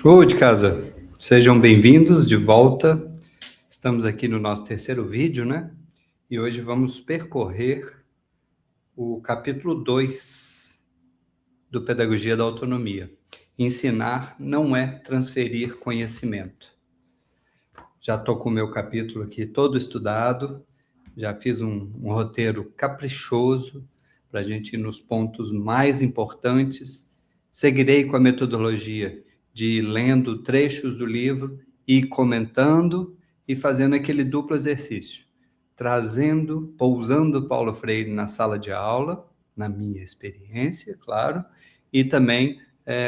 Ô, de casa, sejam bem-vindos de volta. Estamos aqui no nosso terceiro vídeo, né? E hoje vamos percorrer o capítulo 2 do Pedagogia da Autonomia. Ensinar não é transferir conhecimento. Já estou com o meu capítulo aqui todo estudado, já fiz um roteiro caprichoso para a gente ir nos pontos mais importantes. Seguirei com a metodologia de ir lendo trechos do livro e comentando e fazendo aquele duplo exercício, trazendo, pousando Paulo Freire na sala de aula, na minha experiência, claro, e também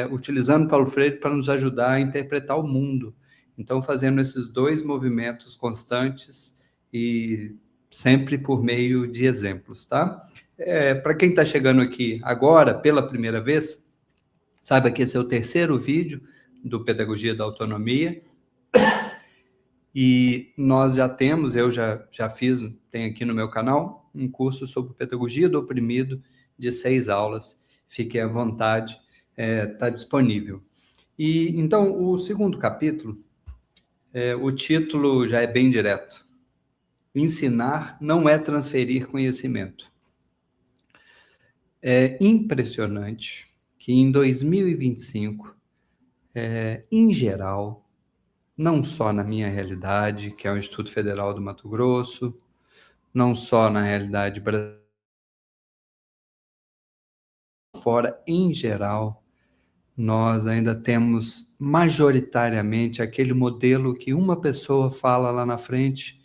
utilizando Paulo Freire para nos ajudar a interpretar o mundo. Então, fazendo esses dois movimentos constantes e sempre por meio de exemplos, tá? Para quem está chegando aqui agora, pela primeira vez, saiba que esse é o terceiro vídeo do Pedagogia da Autonomia e nós já temos, eu já fiz, tem aqui no meu canal, um curso sobre Pedagogia do Oprimido de 6 aulas. Fiquem à vontade, está disponível. E então, o segundo capítulo, o título já é bem direto. Ensinar não é transferir conhecimento. É impressionante que em 2025, em geral, não só na minha realidade, que é o Instituto Federal do Mato Grosso, não só na realidade brasileira, fora, em geral, nós ainda temos majoritariamente aquele modelo que uma pessoa fala lá na frente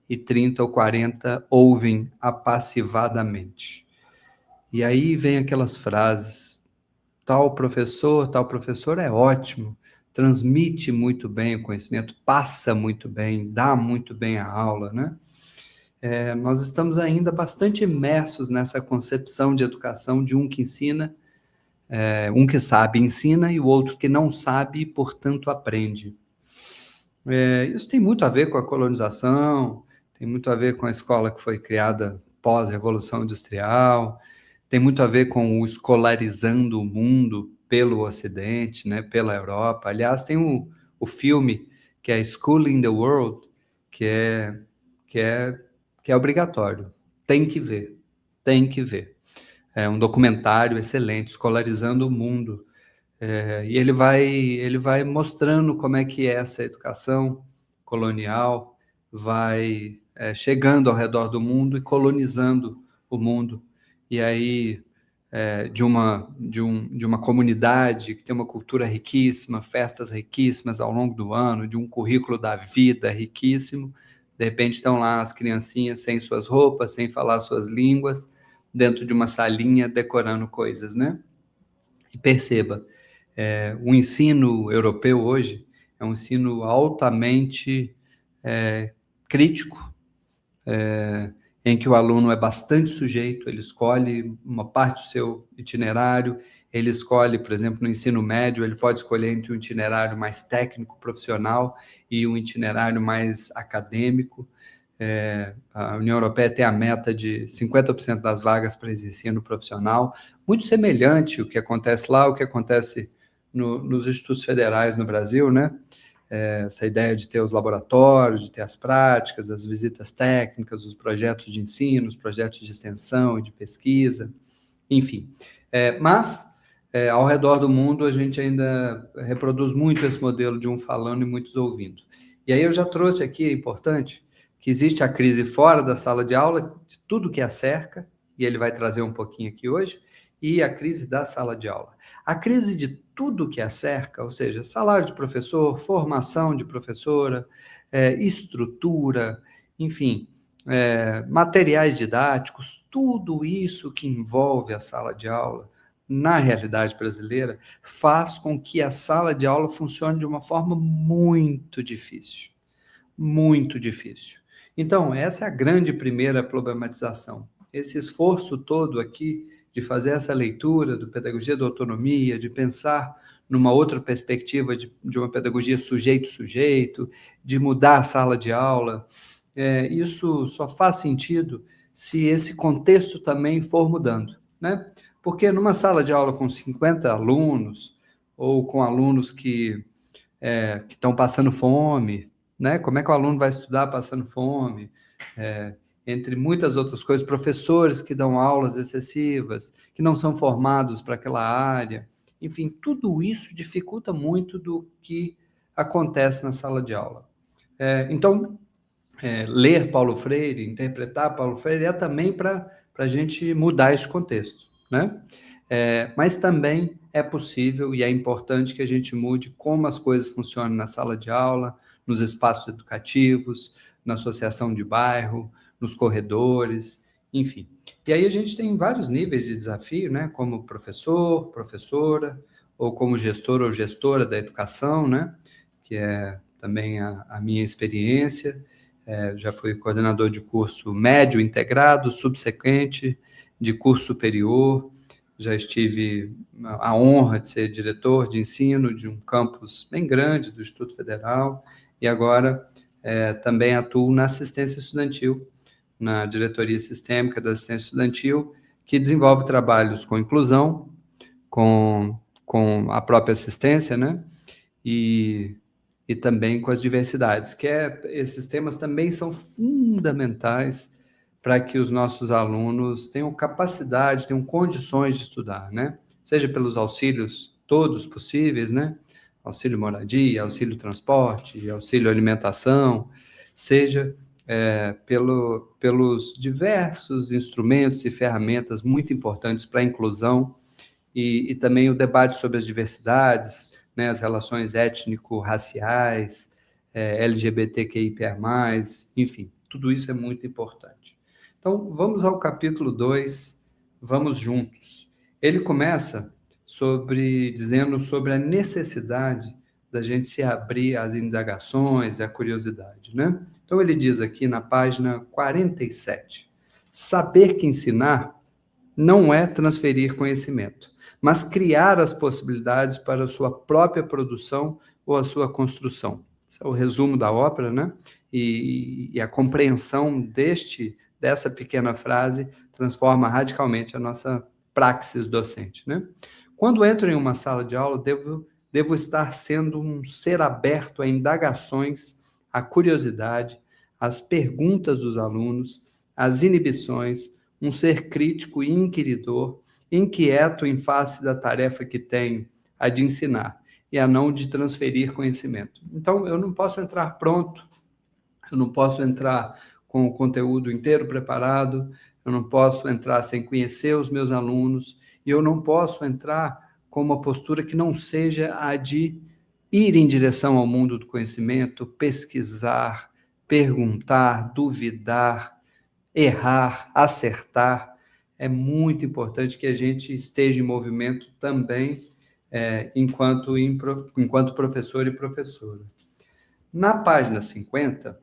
e 30 ou 40 ouvem apassivadamente. E aí vem aquelas frases: tal professor é ótimo, transmite muito bem o conhecimento, passa muito bem, dá muito bem a aula, né? Nós estamos ainda bastante imersos nessa concepção de educação de um que ensina, um que sabe ensina e o outro que não sabe e, portanto, aprende. Isso tem muito a ver com a colonização, tem muito a ver com a escola que foi criada pós-revolução industrial, tem muito a ver com o escolarizando o mundo pelo Ocidente, né, pela Europa. Aliás, tem o filme que é School in the World, que é, que é, que é obrigatório. Tem que ver, tem que ver. É um documentário excelente, escolarizando o mundo. E ele vai mostrando como é que essa educação colonial vai chegando ao redor do mundo e colonizando o mundo. E aí, de uma comunidade que tem uma cultura riquíssima, festas riquíssimas ao longo do ano, de um currículo da vida riquíssimo, de repente estão lá as criancinhas sem suas roupas, sem falar suas línguas, dentro de uma salinha decorando coisas, né? E perceba, o ensino europeu hoje é um ensino altamente crítico, em que o aluno é bastante sujeito, ele escolhe uma parte do seu itinerário, ele escolhe, por exemplo, no ensino médio, ele pode escolher entre um itinerário mais técnico, profissional, e um itinerário mais acadêmico. A União Europeia tem a meta de 50% das vagas para esse ensino profissional, muito semelhante o que acontece lá, o que acontece nos institutos federais no Brasil, né? Essa ideia de ter os laboratórios, de ter as práticas, as visitas técnicas, os projetos de ensino, os projetos de extensão e de pesquisa, enfim. Mas, ao redor do mundo, a gente ainda reproduz muito esse modelo de um falando e muitos ouvindo. E aí eu já trouxe aqui, é importante, que existe a crise fora da sala de aula, de tudo que a cerca, e ele vai trazer um pouquinho aqui hoje, e a crise da sala de aula. A crise de tudo que a cerca, ou seja, salário de professor, formação de professora, estrutura, enfim, materiais didáticos, tudo isso que envolve a sala de aula, na realidade brasileira, faz com que a sala de aula funcione de uma forma muito difícil. Muito difícil. Então, essa é a grande primeira problematização. Esse esforço todo aqui de fazer essa leitura do Pedagogia da Autonomia, de pensar numa outra perspectiva de uma pedagogia sujeito-sujeito, de mudar a sala de aula, isso só faz sentido se esse contexto também for mudando, né? Porque numa sala de aula com 50 alunos, ou com alunos que que estão passando fome, né? Como é que o aluno vai estudar passando fome? Entre muitas outras coisas, professores que dão aulas excessivas, que não são formados para aquela área. Enfim, tudo isso dificulta muito do que acontece na sala de aula. Então, ler Paulo Freire, interpretar Paulo Freire, é também para a gente mudar esse contexto, né? Mas também é possível e é importante que a gente mude como as coisas funcionam na sala de aula, nos espaços educativos, na associação de bairro, nos corredores, enfim. E aí a gente tem vários níveis de desafio, né? Como professor, professora, ou como gestor ou gestora da educação, né? Que é também a minha experiência. Já fui coordenador de curso médio integrado, subsequente, de curso superior. Já estive a honra de ser diretor de ensino de um campus bem grande do Instituto Federal e agora também atuo na assistência estudantil, na diretoria sistêmica da assistência estudantil, que desenvolve trabalhos com inclusão, com a própria assistência, né? E também com as diversidades, esses temas também são fundamentais para que os nossos alunos tenham capacidade, tenham condições de estudar, né? Seja pelos auxílios todos possíveis, né? Auxílio moradia, auxílio transporte, auxílio alimentação, seja pelos diversos instrumentos e ferramentas muito importantes para a inclusão e também o debate sobre as diversidades, né, as relações étnico-raciais, LGBTQIA+, enfim, tudo isso é muito importante. Então, vamos ao capítulo 2, vamos juntos. Ele começa dizendo sobre a necessidade da gente se abrir às indagações, à curiosidade, né? Então, ele diz aqui na página 47, saber que ensinar não é transferir conhecimento, mas criar as possibilidades para a sua própria produção ou a sua construção. Esse é o resumo da ópera, né? E a compreensão dessa pequena frase transforma radicalmente a nossa praxis docente, né? Quando entro em uma sala de aula, devo estar sendo um ser aberto a indagações, à curiosidade, às perguntas dos alunos, às inibições, um ser crítico e inquiridor, inquieto em face da tarefa que tenho, a de ensinar, e a não de transferir conhecimento. Então, eu não posso entrar pronto, eu não posso entrar com o conteúdo inteiro preparado, eu não posso entrar sem conhecer os meus alunos, e eu não posso entrar com uma postura que não seja a de ir em direção ao mundo do conhecimento, pesquisar, perguntar, duvidar, errar, acertar. É muito importante que a gente esteja em movimento também, enquanto professor e professora. Na página 50,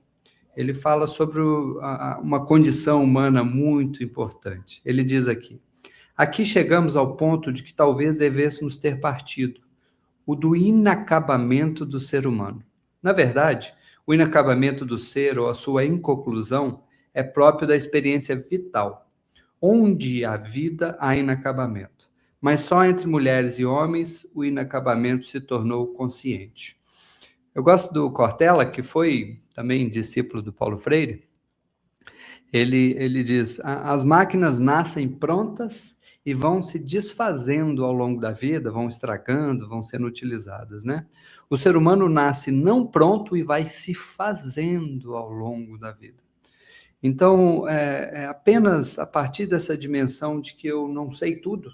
ele fala sobre uma condição humana muito importante. Ele diz aqui chegamos ao ponto de que talvez devêssemos ter partido, o do inacabamento do ser humano. Na verdade, o inacabamento do ser ou a sua inconclusão é próprio da experiência vital. Onde há vida, há inacabamento. Mas só entre mulheres e homens o inacabamento se tornou consciente. Eu gosto do Cortella, que foi também discípulo do Paulo Freire. Ele diz: as máquinas nascem prontas e vão se desfazendo ao longo da vida, vão estragando, vão sendo utilizadas, né? O ser humano nasce não pronto e vai se fazendo ao longo da vida. Então, é apenas a partir dessa dimensão de que eu não sei tudo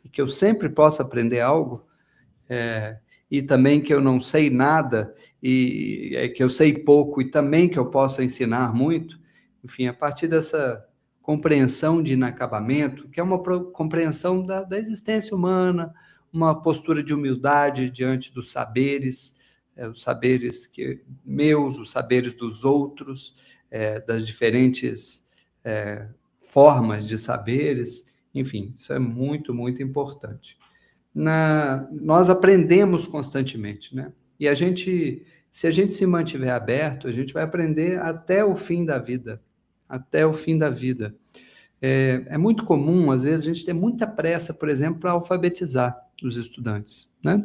e que eu sempre posso aprender algo, e também que eu não sei nada e que eu sei pouco e também que eu posso ensinar muito, enfim, a partir dessa compreensão de inacabamento, que é uma compreensão da existência humana, uma postura de humildade diante dos saberes, os saberes meus, os saberes dos outros, das diferentes formas de saberes, enfim, isso é muito, muito importante. Nós aprendemos constantemente, né? E se a gente se mantiver aberto, a gente vai aprender até o fim da vida, até o fim da vida. É muito comum, às vezes, a gente ter muita pressa, por exemplo, para alfabetizar os estudantes, né?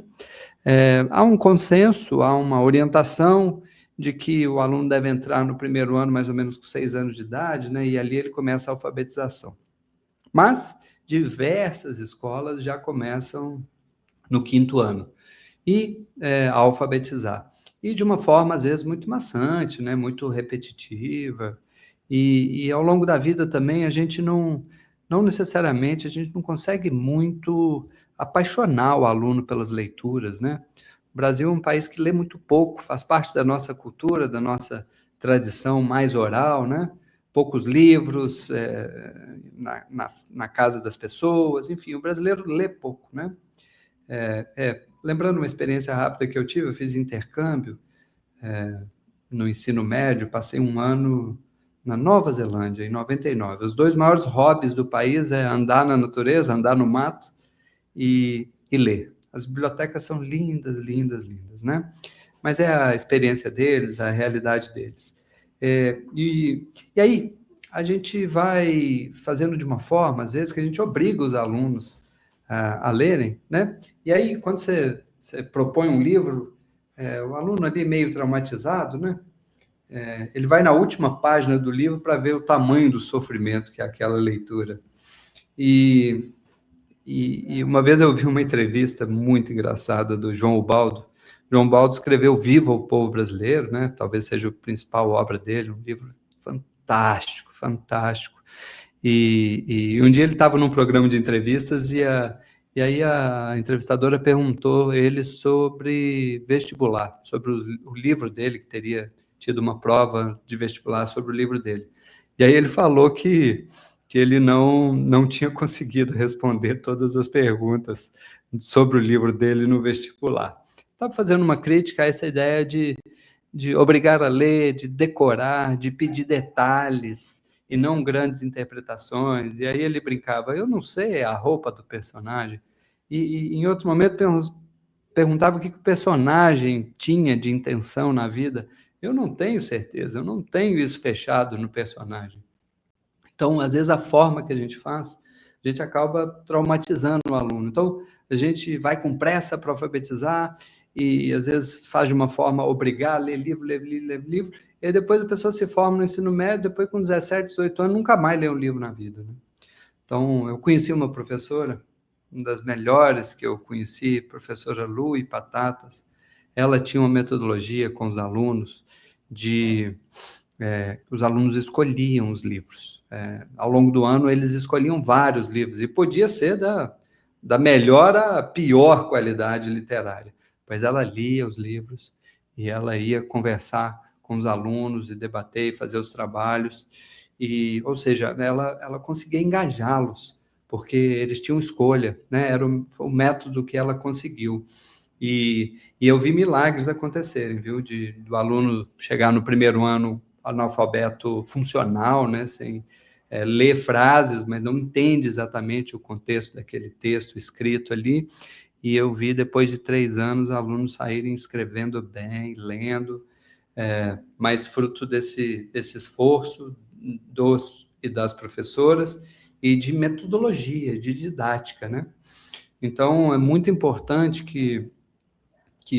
Há um consenso, há uma orientação de que o aluno deve entrar no primeiro ano mais ou menos com 6 anos de idade, né, e ali ele começa a alfabetização. Mas diversas escolas já começam no quinto ano e a alfabetizar. E de uma forma, às vezes, muito maçante, né, muito repetitiva. E ao longo da vida também a gente não necessariamente, a gente não consegue muito apaixonar o aluno pelas leituras, né. O Brasil é um país que lê muito pouco, faz parte da nossa cultura, da nossa tradição mais oral, né, poucos livros, na casa das pessoas, enfim, o brasileiro lê pouco, né. Lembrando uma experiência rápida que eu tive, eu fiz intercâmbio no ensino médio, passei um ano na Nova Zelândia, em 99. Os 2 maiores hobbies do país é andar na natureza, andar no mato e ler. As bibliotecas são lindas, lindas, lindas, né? Mas é a experiência deles, a realidade deles. E aí, a gente vai fazendo de uma forma, às vezes, que a gente obriga os alunos a lerem, né? E aí, quando você propõe um livro, o aluno ali meio traumatizado, né? Ele vai na última página do livro para ver o tamanho do sofrimento que é aquela leitura. E, e uma vez eu vi uma entrevista muito engraçada do João Ubaldo. João Ubaldo escreveu Viva o Povo Brasileiro, né? Talvez seja a principal obra dele, um livro fantástico, fantástico. E um dia ele estava num programa de entrevistas e aí a entrevistadora perguntou ele sobre vestibular, sobre o livro dele, que teria tido uma prova de vestibular sobre o livro dele. E aí ele falou que ele não tinha conseguido responder todas as perguntas sobre o livro dele no vestibular. Estava fazendo uma crítica a essa ideia de obrigar a ler, de decorar, de pedir detalhes e não grandes interpretações. E aí ele brincava, eu não sei a roupa do personagem. E em outro momento perguntava o que o personagem tinha de intenção na vida. Eu não tenho certeza, eu não tenho isso fechado no personagem. Então, às vezes, a forma que a gente faz, a gente acaba traumatizando o aluno. Então, a gente vai com pressa para alfabetizar e, às vezes, faz de uma forma obrigar a ler livro, ler livro, ler livro, e aí depois a pessoa se forma no ensino médio, depois com 17, 18 anos, nunca mais lê um livro na vida, né? Então, eu conheci uma professora, uma das melhores que eu conheci, professora Lu e Patatas. Ela tinha uma metodologia com os alunos de os alunos escolhiam os livros. Ao longo do ano, eles escolhiam vários livros, e podia ser da melhor à pior qualidade literária, mas ela lia os livros e ela ia conversar com os alunos e debater e fazer os trabalhos, ou seja, ela conseguia engajá-los, porque eles tinham escolha, né? Foi o método que ela conseguiu. E eu vi milagres acontecerem, viu? Do aluno chegar no primeiro ano analfabeto funcional, né? Sem ler frases, mas não entende exatamente o contexto daquele texto escrito ali. E eu vi, depois de 3 anos, alunos saírem escrevendo bem, lendo, mas fruto desse esforço dos e das professoras e de metodologia, de didática, né? Então, é muito importante que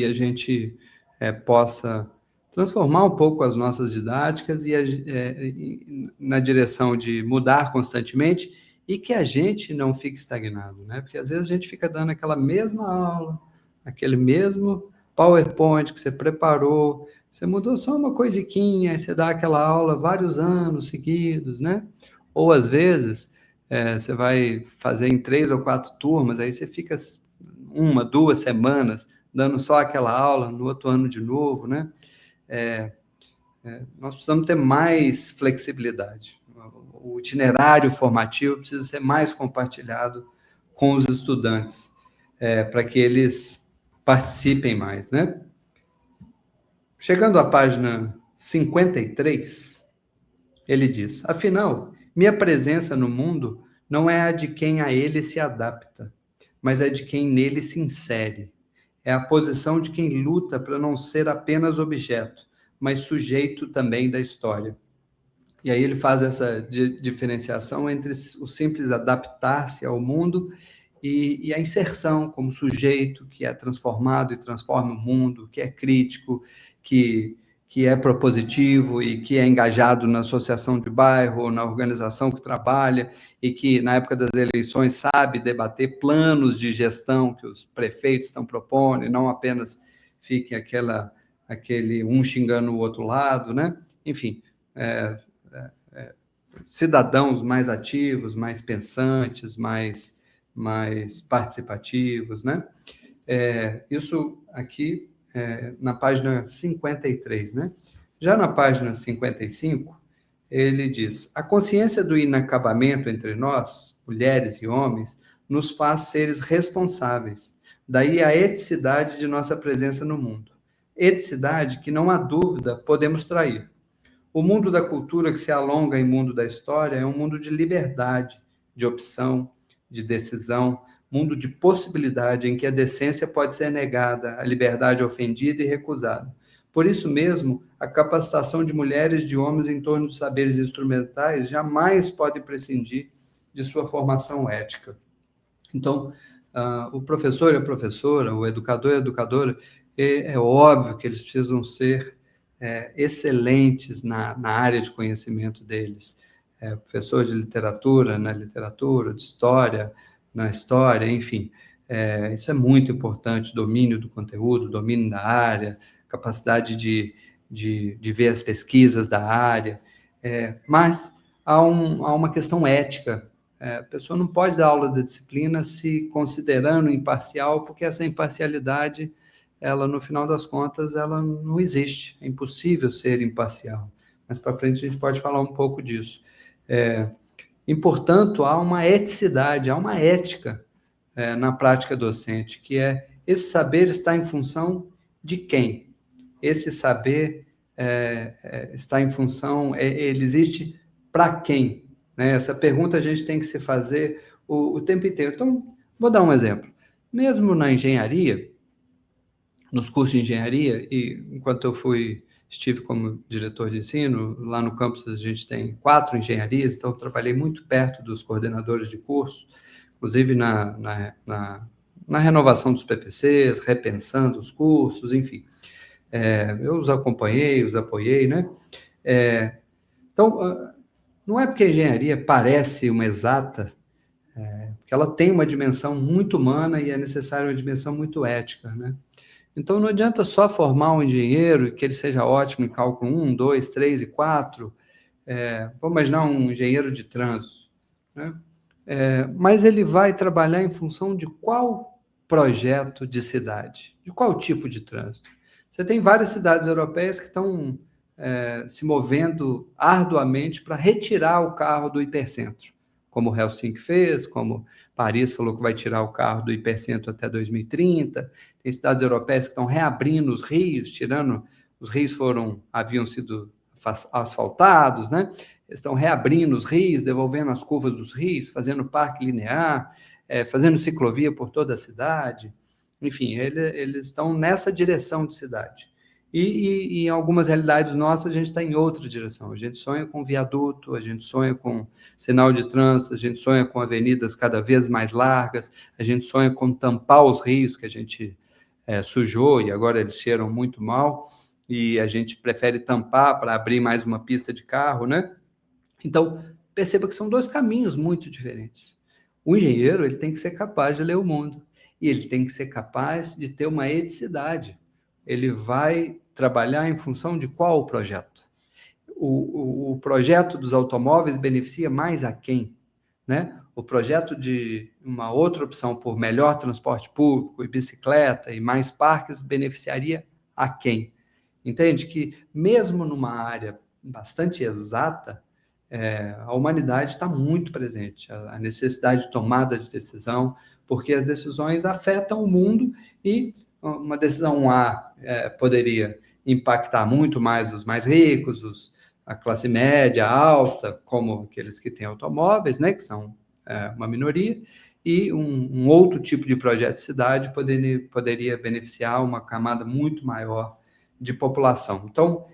a gente possa transformar um pouco as nossas didáticas na direção de mudar constantemente e que a gente não fique estagnado, né? Porque às vezes a gente fica dando aquela mesma aula, aquele mesmo PowerPoint que você preparou, você mudou só uma coisiquinha, aí você dá aquela aula vários anos seguidos, né? Ou às vezes você vai fazer em 3 ou 4 turmas, aí você fica 1, 2 semanas dando só aquela aula, no outro ano de novo, né? Nós precisamos ter mais flexibilidade. O itinerário formativo precisa ser mais compartilhado com os estudantes, para que eles participem mais, né? Chegando à página 53, ele diz: afinal, minha presença no mundo não é a de quem a ele se adapta, mas é de quem nele se insere. É a posição de quem luta para não ser apenas objeto, mas sujeito também da história. E aí ele faz essa diferenciação entre o simples adaptar-se ao mundo e a inserção como sujeito que é transformado e transforma o mundo, que é crítico, que é propositivo e que é engajado na associação de bairro ou na organização que trabalha e que, na época das eleições, sabe debater planos de gestão que os prefeitos estão propondo e não apenas fique aquele um xingando o outro lado, né? Enfim, cidadãos mais ativos, mais pensantes, mais participativos, né? Isso aqui na página 53, né? Já na página 55, ele diz: a consciência do inacabamento entre nós, mulheres e homens, nos faz seres responsáveis. Daí a eticidade de nossa presença no mundo. Eticidade que, não há dúvida, podemos trair. O mundo da cultura que se alonga em mundo da história é um mundo de liberdade, de opção, de decisão, mundo de possibilidade em que a decência pode ser negada, a liberdade ofendida e recusada. Por isso mesmo, a capacitação de mulheres e de homens em torno dos saberes instrumentais jamais pode prescindir de sua formação ética. Então, o professor e a professora, o educador e a educadora, é óbvio que eles precisam ser excelentes na área de conhecimento deles. Professor de literatura, na literatura, de história, na história, enfim. Isso é muito importante, domínio do conteúdo, domínio da área, capacidade de ver as pesquisas da área. Mas há uma questão ética. A pessoa não pode dar aula de disciplina se considerando imparcial, porque essa imparcialidade, ela, no final das contas, ela não existe. É impossível ser imparcial. Mas para frente a gente pode falar um pouco disso. E, portanto, há uma eticidade, há uma ética na prática docente, que esse saber está em função de quem? Esse saber está em função, ele existe para quem? Né? Essa pergunta a gente tem que se fazer o tempo inteiro. Então, vou dar um exemplo. Mesmo na engenharia, nos cursos de engenharia, e enquanto eu estive como diretor de ensino, lá no campus a gente tem 4 engenharias, então eu trabalhei muito perto dos coordenadores de curso, inclusive na renovação dos PPCs, repensando os cursos, enfim. Eu os acompanhei, os apoiei, né? Então, não é porque a engenharia parece uma exata, porque ela tem uma dimensão muito humana e é necessária uma dimensão muito ética, né? Então, não adianta só formar um engenheiro e que ele seja ótimo em cálculo 1, 2, 3 e 4. Vamos imaginar um engenheiro de trânsito, né? Mas ele vai trabalhar em função de qual projeto de cidade, de qual tipo de trânsito. Você tem várias cidades europeias que estão se movendo arduamente para retirar o carro do hipercentro, como Helsinki fez, como Paris falou que vai tirar o carro do hipercentro até 2030. Tem cidades europeias que estão reabrindo os rios, os rios haviam sido asfaltados, né? Estão reabrindo os rios, devolvendo as curvas dos rios, fazendo parque linear, fazendo ciclovia por toda a cidade. Enfim, eles estão nessa direção de cidade. E em algumas realidades nossas, a gente está em outra direção. A gente sonha com viaduto, a gente sonha com sinal de trânsito, a gente sonha com avenidas cada vez mais largas, a gente sonha com tampar os rios que a gente sujou e agora eles cheiram muito mal, e a gente prefere tampar para abrir mais uma pista de carro, né? Então, perceba que são 2 caminhos muito diferentes. O engenheiro, ele tem que ser capaz de ler o mundo e ele tem que ser capaz de ter uma eticidade. Ele vai trabalhar em função de qual projeto? O projeto dos automóveis beneficia mais a quem? Né? O projeto de uma outra opção por melhor transporte público e bicicleta e mais parques beneficiaria a quem? Entende que mesmo numa área bastante exata, a humanidade está muito presente, a necessidade de tomada de decisão, porque as decisões afetam o mundo e uma decisão A poderia impactar muito mais os mais ricos, a classe média, alta, como aqueles que têm automóveis, né, que são uma minoria, e um outro tipo de projeto de cidade poderia beneficiar uma camada muito maior de população. Então,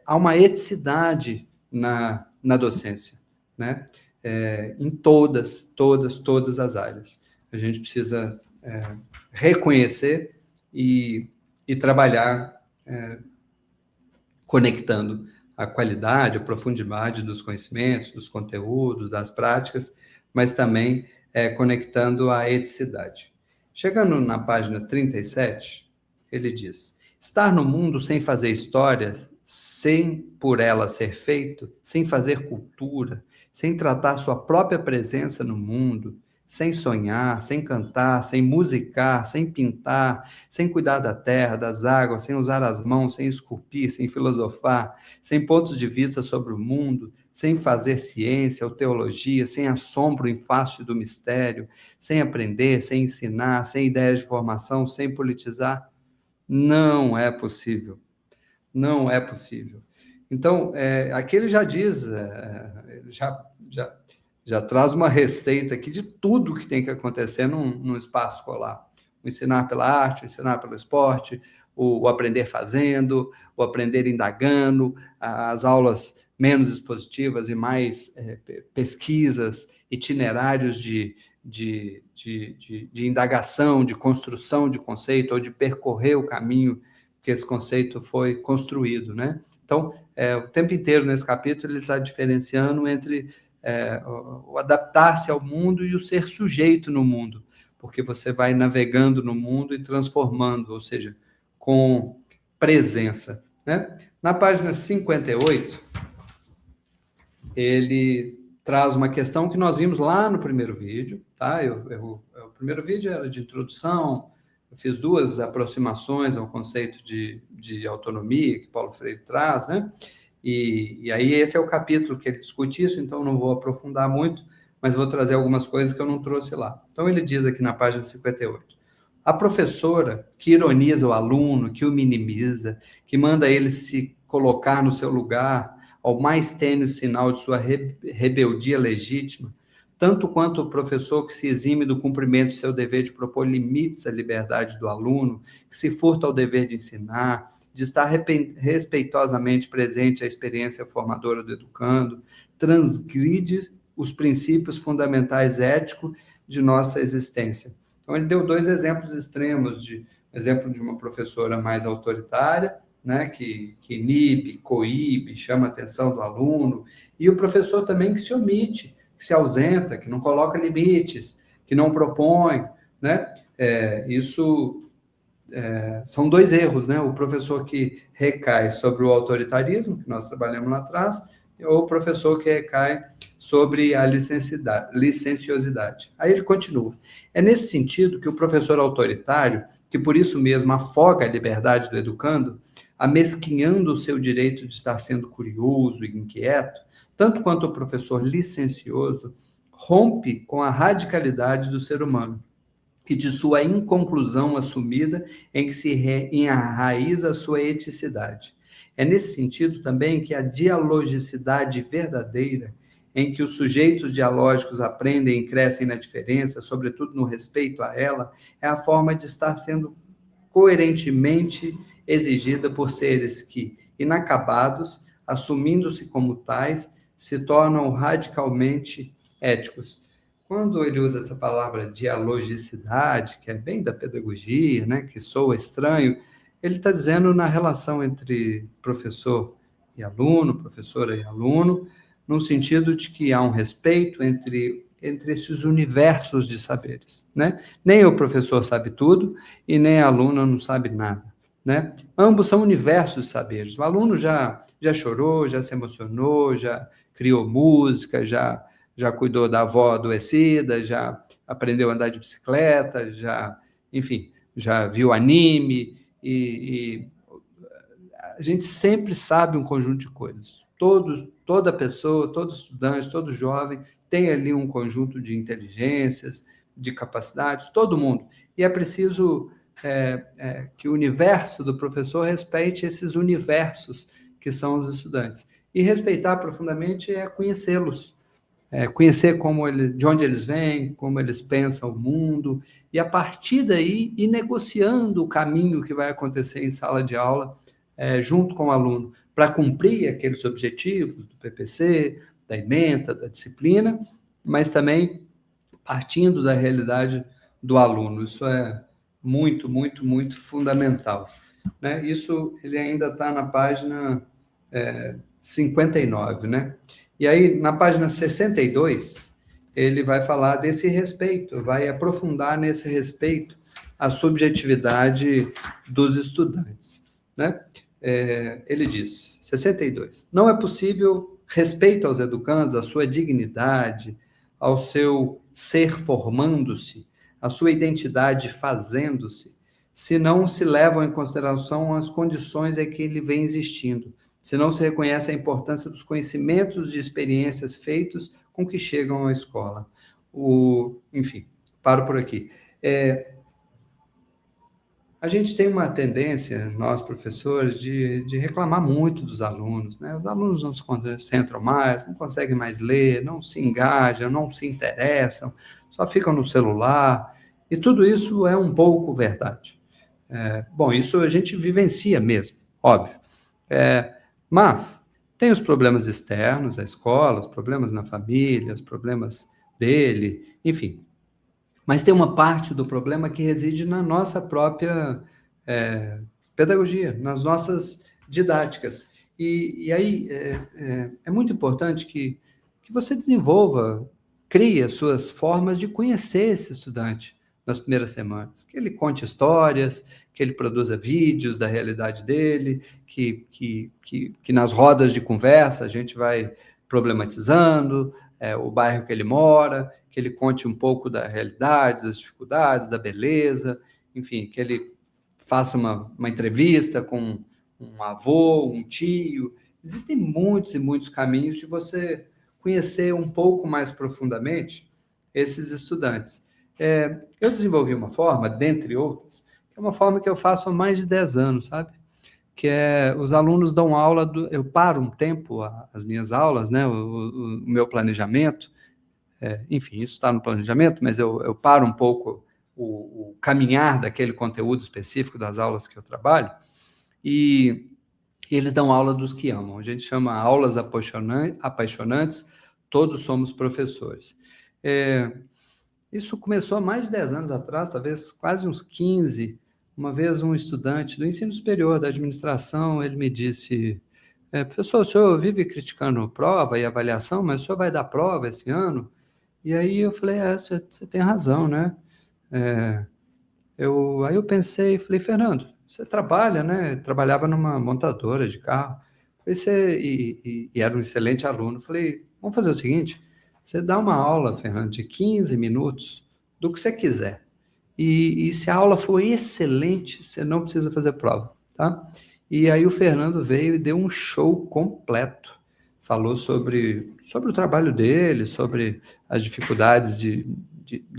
há uma eticidade na docência, né? Em todas as áreas. a gente precisa reconhecer e trabalhar conectando a qualidade, a profundidade dos conhecimentos, dos conteúdos, das práticas, mas também conectando a eticidade. Chegando na página 37, ele diz: estar no mundo sem fazer história, sem por ela ser feito, sem fazer cultura, sem tratar sua própria presença no mundo, sem sonhar, sem cantar, sem musicar, sem pintar, sem cuidar da terra, das águas, sem usar as mãos, sem esculpir, sem filosofar, sem pontos de vista sobre o mundo, sem fazer ciência ou teologia, sem assombro em face do mistério, sem aprender, sem ensinar, sem ideias de formação, sem politizar, não é possível. Não é possível. Então, aqui ele já diz, ele já traz uma receita aqui de tudo que tem que acontecer num espaço escolar. O ensinar pela arte, o ensinar pelo esporte, o aprender fazendo, o aprender indagando, as aulas menos expositivas e mais pesquisas, itinerários de indagação, de construção de conceito, ou de percorrer o caminho que esse conceito foi construído, né? Então, o tempo inteiro nesse capítulo ele está diferenciando entre o adaptar-se ao mundo e o ser sujeito no mundo, porque você vai navegando no mundo e transformando, ou seja, com presença, né? Na página 58, ele traz uma questão que nós vimos lá no primeiro vídeo, tá? O primeiro vídeo era de introdução, eu fiz duas aproximações ao conceito de autonomia que Paulo Freire traz, né? E aí esse é o capítulo que ele discute isso, então não vou aprofundar muito, mas vou trazer algumas coisas que eu não trouxe lá. Então ele diz aqui na página 58, a professora que ironiza o aluno, que o minimiza, que manda ele se colocar no seu lugar, ao mais tênue sinal de sua rebeldia legítima, tanto quanto o professor que se exime do cumprimento do seu dever de propor limites à liberdade do aluno, que se furta ao dever de ensinar, de estar respeitosamente presente à experiência formadora do educando, transgride os princípios fundamentais éticos de nossa existência. Então, ele deu dois exemplos extremos, exemplo de uma professora mais autoritária, né, que inibe, coíbe, chama a atenção do aluno, e o professor também que se omite, que se ausenta, que não coloca limites, que não propõe, né? Isso são dois erros, né? O professor que recai sobre o autoritarismo, que nós trabalhamos lá atrás, ou o professor que recai sobre a licenciosidade. Aí ele continua. É nesse sentido que o professor autoritário, que por isso mesmo afoga a liberdade do educando, amesquinhando o seu direito de estar sendo curioso e inquieto, tanto quanto o professor licencioso, rompe com a radicalidade do ser humano e de sua inconclusão assumida em que se enraiza a sua eticidade. É nesse sentido também que a dialogicidade verdadeira, em que os sujeitos dialógicos aprendem e crescem na diferença, sobretudo no respeito a ela, é a forma de estar sendo coerentemente exigida por seres que, inacabados, assumindo-se como tais, se tornam radicalmente éticos. Quando ele usa essa palavra dialogicidade, que é bem da pedagogia, né, que soa estranho, ele está dizendo na relação entre professor e aluno, professora e aluno, no sentido de que há um respeito entre esses universos de saberes, né? Nem o professor sabe tudo e nem a aluna não sabe nada, né? Ambos são universos de saberes. O aluno já chorou, já se emocionou, já criou música, já cuidou da avó adoecida, já aprendeu a andar de bicicleta, enfim, já viu anime e a gente sempre sabe um conjunto de coisas. Toda pessoa, todo estudante, todo jovem tem ali um conjunto de inteligências, de capacidades, todo mundo. E é preciso que o universo do professor respeite esses universos que são os estudantes. E respeitar profundamente é conhecê-los, conhecer de onde eles vêm, como eles pensam o mundo, e a partir daí ir negociando o caminho que vai acontecer em sala de aula, junto com o aluno, para cumprir aqueles objetivos do PPC, da ementa, da disciplina, mas também partindo da realidade do aluno. Isso é muito, muito, muito fundamental, né? Isso ele ainda está na página 59, né? E aí, na página 62, ele vai falar desse respeito, vai aprofundar nesse respeito a subjetividade dos estudantes, né? Ele diz, 62, não é possível respeito aos educandos, à sua dignidade, ao seu ser formando-se, à sua identidade fazendo-se, se não se levam em consideração as condições em que ele vem existindo, se não se reconhece a importância dos conhecimentos e experiências feitos com que chegam à escola. Enfim, paro por aqui. A gente tem uma tendência, nós professores, de reclamar muito dos alunos, né? Os alunos não se concentram mais, não conseguem mais ler, não se engajam, não se interessam, só ficam no celular, e tudo isso é um pouco verdade. Bom, isso a gente vivencia mesmo, óbvio. Mas tem os problemas externos, a escola, os problemas na família, os problemas dele, enfim. Mas tem uma parte do problema que reside na nossa própria pedagogia, nas nossas didáticas. E aí é muito importante que você desenvolva, crie as suas formas de conhecer esse estudante nas primeiras semanas. Que ele conte histórias, que ele produza vídeos da realidade dele, que nas rodas de conversa a gente vai problematizando o bairro que ele mora, que ele conte um pouco da realidade, das dificuldades, da beleza, enfim, que ele faça uma entrevista com um avô, um tio. Existem muitos e muitos caminhos de você conhecer um pouco mais profundamente esses estudantes. Eu desenvolvi uma forma, dentre outras, que é uma forma que eu faço há mais de 10 anos, sabe? Que é, os alunos dão aula, eu paro um tempo as minhas aulas, né, o meu planejamento, enfim, isso está no planejamento, mas eu paro um pouco o caminhar daquele conteúdo específico das aulas que eu trabalho, e eles dão aula dos que amam. A gente chama aulas apaixonantes, todos somos professores. Isso começou há mais de 10 anos atrás, talvez quase uns 15. Uma vez um estudante do ensino superior, da administração, ele me disse, professor, o senhor vive criticando prova e avaliação, mas o senhor vai dar prova esse ano? E aí eu falei, você tem razão, né? Aí eu pensei, falei, Fernando, você trabalha, né? Trabalhava numa montadora de carro. Falei, e era um excelente aluno. Falei, vamos fazer o seguinte, você dá uma aula, Fernando, de 15 minutos do que você quiser. E se a aula for excelente, você não precisa fazer prova, tá? E aí o Fernando veio e deu um show completo. Falou sobre o trabalho dele, sobre as dificuldades de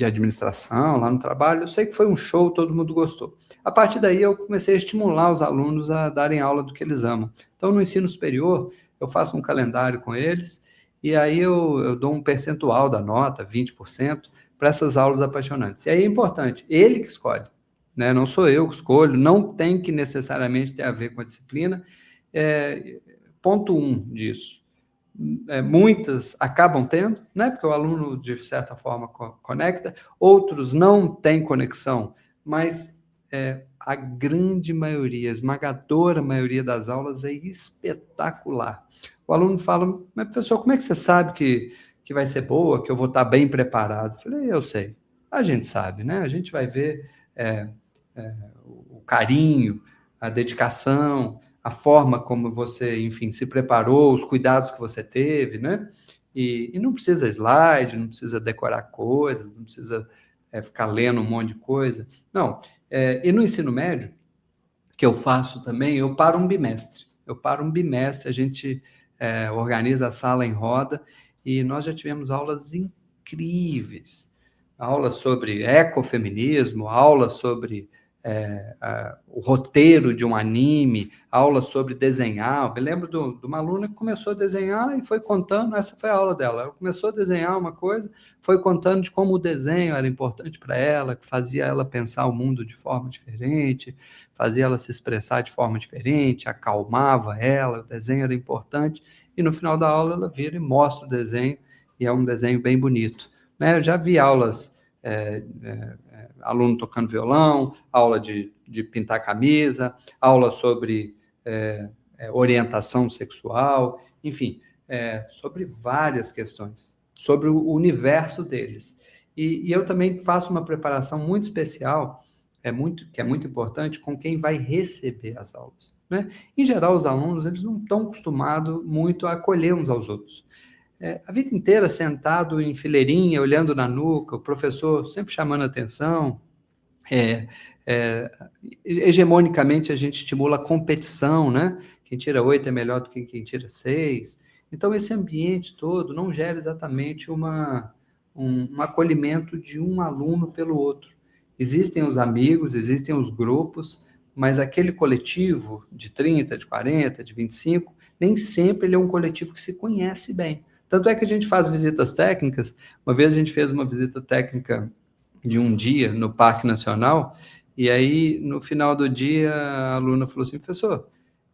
administração lá no trabalho. Eu sei que foi um show, todo mundo gostou. A partir daí, eu comecei a estimular os alunos a darem aula do que eles amam. Então, no ensino superior, eu faço um calendário com eles, e aí eu dou um percentual da nota, 20%, para essas aulas apaixonantes. E aí é importante, ele que escolhe, né? Não sou eu que escolho, não tem que necessariamente ter a ver com a disciplina. Ponto 1 disso. Muitas acabam tendo, né? Porque o aluno, de certa forma, conecta, outros não têm conexão, mas a grande maioria, a esmagadora maioria das aulas é espetacular. O aluno fala, mas professor, como é que você sabe que vai ser boa, que eu vou estar bem preparado? Eu falei, eu sei. A gente sabe, né? A gente vai ver o carinho, a dedicação, a forma como você, enfim, se preparou, os cuidados que você teve, né? E não precisa slide, não precisa decorar coisas, não precisa ficar lendo um monte de coisa. Não. E no ensino médio, que eu faço também, eu paro um bimestre. A gente organiza a sala em roda e nós já tivemos aulas incríveis. Aulas sobre ecofeminismo, aulas sobre o roteiro de um anime, aulas sobre desenhar. Eu me lembro de uma aluna que começou a desenhar e foi contando, essa foi a aula dela. Ela começou a desenhar uma coisa, foi contando de como o desenho era importante para ela, que fazia ela pensar o mundo de forma diferente, fazia ela se expressar de forma diferente, acalmava ela, o desenho era importante. E no final da aula ela vira e mostra o desenho, e é um desenho bem bonito. Né? Eu já vi aulas aluno tocando violão, aula de pintar camisa, aula sobre orientação sexual, enfim, sobre várias questões, sobre o universo deles. E eu também faço uma preparação muito especial, que é muito importante, com quem vai receber as aulas, né? Em geral, os alunos eles não estão acostumados muito a acolher uns aos outros. A vida inteira sentado em fileirinha, olhando na nuca, o professor sempre chamando atenção. É, é, Hegemonicamente, a gente estimula a competição, né? Quem tira 8 é melhor do que quem tira 6. Então, esse ambiente todo não gera exatamente um acolhimento de um aluno pelo outro. Existem os amigos, existem os grupos, mas aquele coletivo de 30, de 40, de 25, nem sempre ele é um coletivo que se conhece bem. Tanto é que a gente faz visitas técnicas. Uma vez a gente fez uma visita técnica de um dia no Parque Nacional, e aí, no final do dia, a aluna falou assim, professor,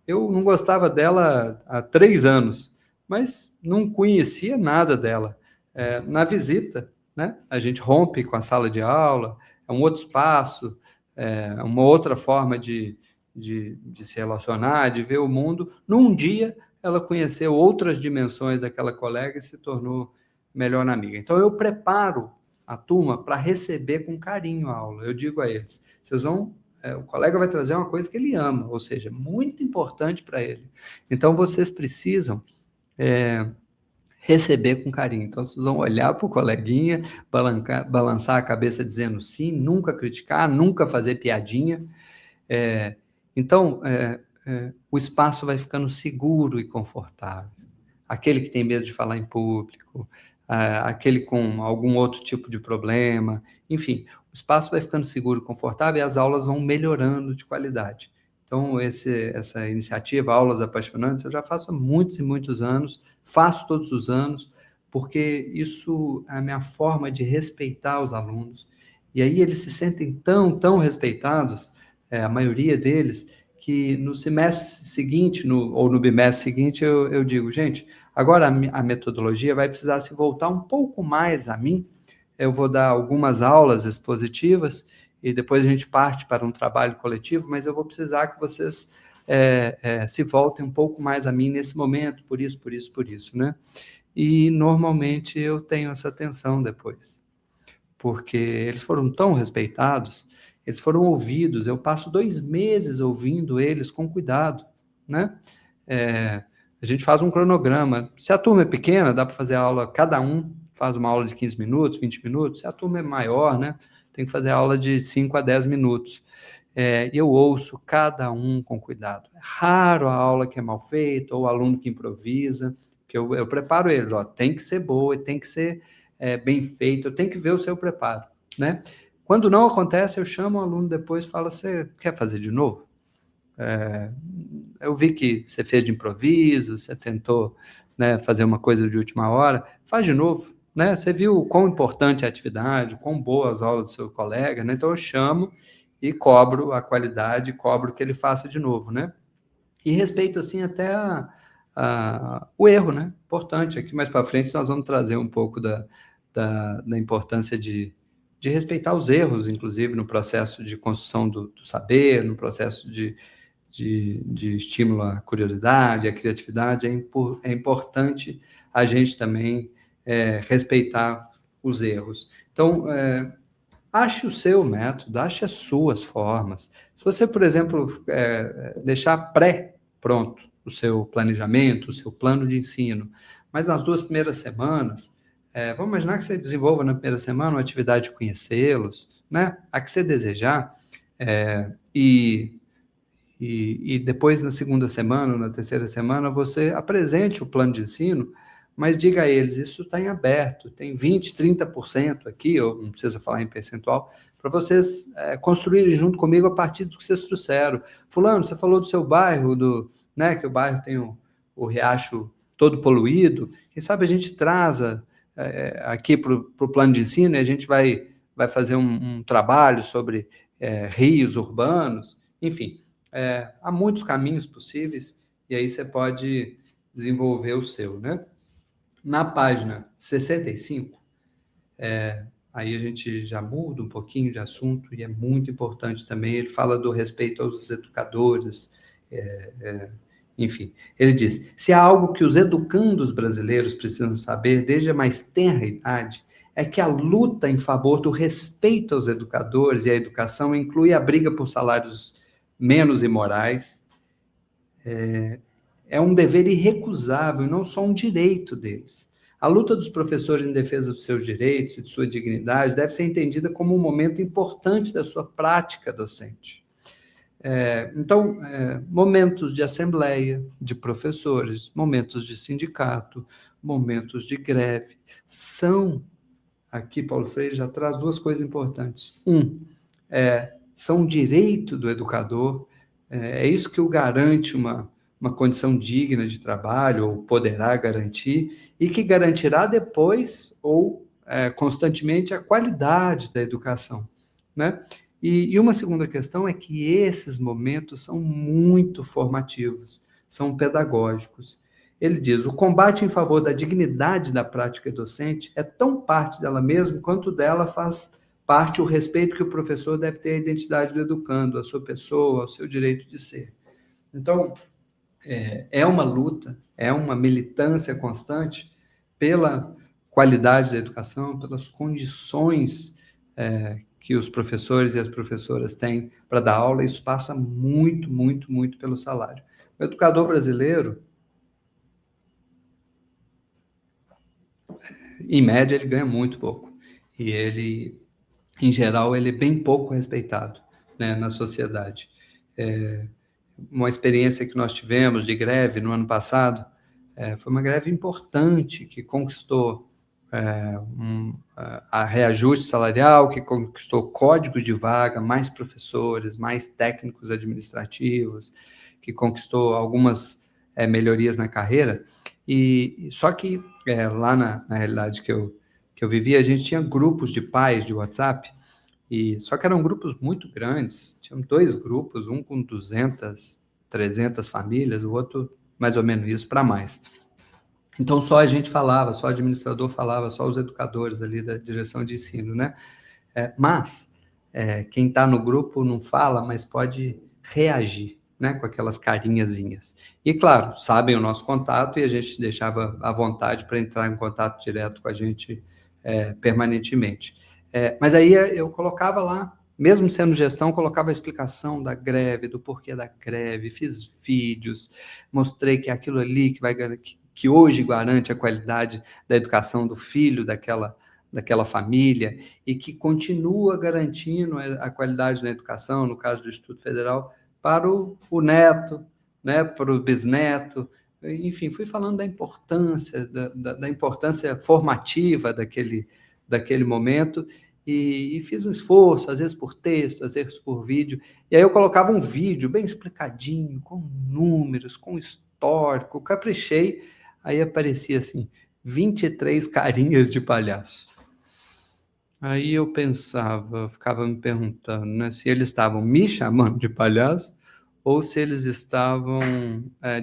eu não gostava dela há 3 anos, mas não conhecia nada dela. Na visita, né, a gente rompe com a sala de aula, é um outro espaço, uma outra forma de se relacionar, de ver o mundo. Num dia, ela conheceu outras dimensões daquela colega e se tornou melhor amiga. Então, eu preparo a turma para receber com carinho a aula. Eu digo a eles, o colega vai trazer uma coisa que ele ama, ou seja, muito importante para ele. Então, vocês precisam receber com carinho. Então, vocês vão olhar para o coleguinha, balançar a cabeça dizendo sim, nunca criticar, nunca fazer piadinha. Então, o espaço vai ficando seguro e confortável. Aquele que tem medo de falar em público, aquele com algum outro tipo de problema, enfim, o espaço vai ficando seguro e confortável e as aulas vão melhorando de qualidade. Então, essa iniciativa, Aulas Apaixonantes, eu já faço há muitos e muitos anos, faço todos os anos, porque isso é a minha forma de respeitar os alunos. E aí eles se sentem tão respeitados, a maioria deles, que no semestre seguinte, ou no bimestre seguinte, eu digo, gente, agora a metodologia vai precisar se voltar um pouco mais a mim. Eu vou dar algumas aulas expositivas e depois a gente parte para um trabalho coletivo, mas eu vou precisar que vocês se voltem um pouco mais a mim nesse momento, por isso, né? E normalmente eu tenho essa atenção depois, porque eles foram tão respeitados, eles foram ouvidos, eu passo 2 meses ouvindo eles com cuidado, né? A gente faz um cronograma. Se a turma é pequena, dá para fazer a aula, cada um faz uma aula de 15 minutos, 20 minutos. Se a turma é maior, né, tem que fazer aula de 5 a 10 minutos. E eu ouço cada um com cuidado. É raro a aula que é mal feita, ou o aluno que improvisa, que eu preparo eles, tem que ser boa, tem que ser bem feito, eu tenho que ver o seu preparo, né? Quando não acontece, eu chamo o aluno depois e falo, você quer fazer de novo? Eu vi que você fez de improviso, você tentou, né, fazer uma coisa de última hora, faz de novo, né? Você viu o quão importante é a atividade, quão boas as aulas do seu colega, né? Então eu chamo e cobro a qualidade, cobro que ele faça de novo, né? E respeito, assim, até o erro, né? Importante. Aqui mais para frente nós vamos trazer um pouco da importância de respeitar os erros, inclusive no processo de construção do saber, no processo de estímulo à curiosidade, à criatividade. É importante a gente também respeitar os erros. Então, ache o seu método, ache as suas formas. Se você, por exemplo, deixar pré-pronto o seu planejamento, o seu plano de ensino, mas nas 2 primeiras semanas, vamos imaginar que você desenvolva na primeira semana uma atividade de conhecê-los, né? A que você desejar, e depois, na segunda semana, na terceira semana, você apresente o plano de ensino, mas diga a eles, isso está em aberto, tem 20%, 30% aqui, ou não precisa falar em percentual, para vocês construírem junto comigo a partir do que vocês trouxeram. Fulano, você falou do seu bairro, né, que o bairro tem o riacho todo poluído, quem sabe a gente traza aqui para o plano de ensino e a gente vai fazer um trabalho sobre rios urbanos, enfim. Há muitos caminhos possíveis e aí você pode desenvolver o seu, né? Na página 65, aí a gente já muda um pouquinho de assunto e é muito importante também. Ele fala do respeito aos educadores, enfim. Ele diz: se há algo que os educandos brasileiros precisam saber desde a mais tenra idade, é que a luta em favor do respeito aos educadores e à educação inclui a briga por salários menos imorais. É um dever irrecusável, não só um direito deles. A luta dos professores em defesa dos seus direitos e de sua dignidade deve ser entendida como um momento importante da sua prática docente. Então, momentos de assembleia de professores, momentos de sindicato, momentos de greve, são, aqui Paulo Freire já traz duas coisas importantes. São um direito do educador, é isso que o garante uma condição digna de trabalho, ou poderá garantir, e que garantirá depois, ou constantemente, a qualidade da educação, né? E uma segunda questão é que esses momentos são muito formativos, são pedagógicos. Ele diz: o combate em favor da dignidade da prática docente é tão parte dela mesma quanto dela faz parte o respeito que o professor deve ter à identidade do educando, à sua pessoa, ao seu direito de ser. Então, é uma luta, é uma militância constante pela qualidade da educação, pelas condições que os professores e as professoras têm para dar aula. Isso passa muito, muito, muito pelo salário. O educador brasileiro, em média, ele ganha muito pouco. E ele, em geral, ele é bem pouco respeitado, né, na sociedade. Uma experiência que nós tivemos de greve no ano passado, foi uma greve importante que conquistou a reajuste salarial, que conquistou código de vaga, mais professores, mais técnicos administrativos, que conquistou algumas melhorias na carreira. E só que lá na realidade que eu vivia, a gente tinha grupos de pais de WhatsApp, e só que eram grupos muito grandes, tinham dois grupos, um com 200, 300 famílias, o outro mais ou menos isso, para mais. Então só a gente falava, só o administrador falava, só os educadores ali da direção de ensino, né? Mas quem está no grupo não fala, mas pode reagir, né, com aquelas carinhazinhas. E claro, sabem o nosso contato e a gente deixava à vontade para entrar em contato direto com a gente permanentemente. Mas aí eu colocava lá, mesmo sendo gestão, colocava a explicação da greve, do porquê da greve, fiz vídeos, mostrei que é aquilo ali que hoje garante a qualidade da educação do filho daquela família, e que continua garantindo a qualidade na educação, no caso do Instituto Federal, para o neto, né, para o bisneto. Enfim, fui falando da importância, da importância formativa daquele momento, e fiz um esforço, às vezes por texto, às vezes por vídeo, e aí eu colocava um vídeo bem explicadinho, com números, com histórico, caprichei, aí aparecia assim, 23 carinhas de palhaço. Aí eu pensava, ficava me perguntando, né, se eles estavam me chamando de palhaço ou se eles estavam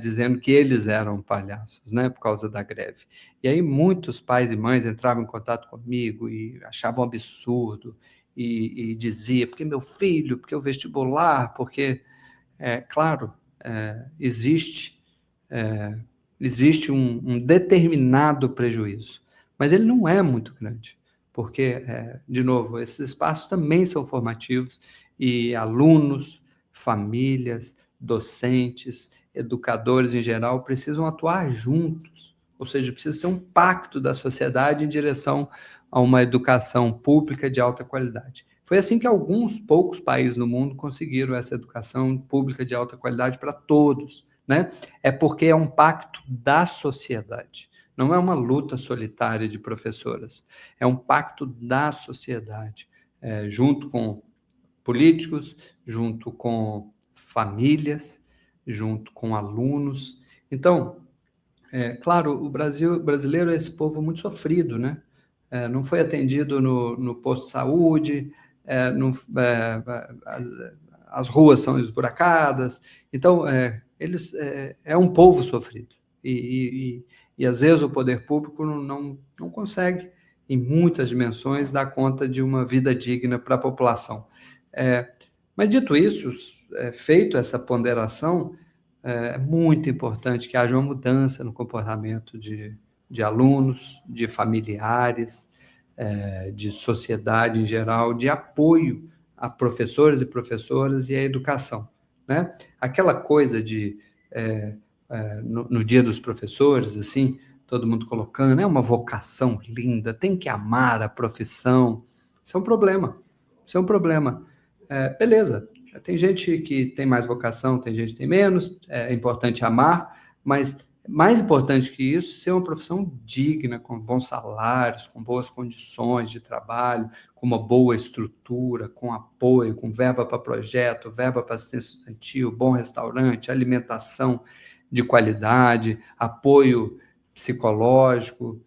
dizendo que eles eram palhaços, né, por causa da greve. E aí muitos pais e mães entravam em contato comigo e achavam absurdo e dizia, porque meu filho, porque o vestibular, porque, claro, existe existe um determinado prejuízo, mas ele não é muito grande, porque, de novo, esses espaços também são formativos e alunos, famílias, docentes, educadores em geral precisam atuar juntos, ou seja, precisa ser um pacto da sociedade em direção a uma educação pública de alta qualidade. Foi assim que alguns poucos países no mundo conseguiram essa educação pública de alta qualidade para todos, né? É porque é um pacto da sociedade. Não é uma luta solitária de professoras. É um pacto da sociedade, junto com políticos, junto com famílias, junto com alunos. Então, claro, o brasileiro é esse povo muito sofrido, né? Não foi atendido no posto de saúde, não, as, as ruas são esburacadas, então eles é um povo sofrido e às vezes o poder público não consegue em muitas dimensões, dá conta de uma vida digna para a população. Mas, dito isso, feito essa ponderação, é muito importante que haja uma mudança no comportamento de alunos, de familiares, de sociedade em geral, de apoio a professores e professoras e à educação, né? Aquela coisa de, no Dia dos Professores, assim, todo mundo colocando, é uma vocação linda, tem que amar a profissão. Isso é um problema. Isso é um problema. Beleza, tem gente que tem mais vocação, tem gente que tem menos, é importante amar, mas mais importante que isso, ser uma profissão digna, com bons salários, com boas condições de trabalho, com uma boa estrutura, com apoio, com verba para projeto, verba para assistência estudantil, bom restaurante, alimentação de qualidade, apoio psicológico,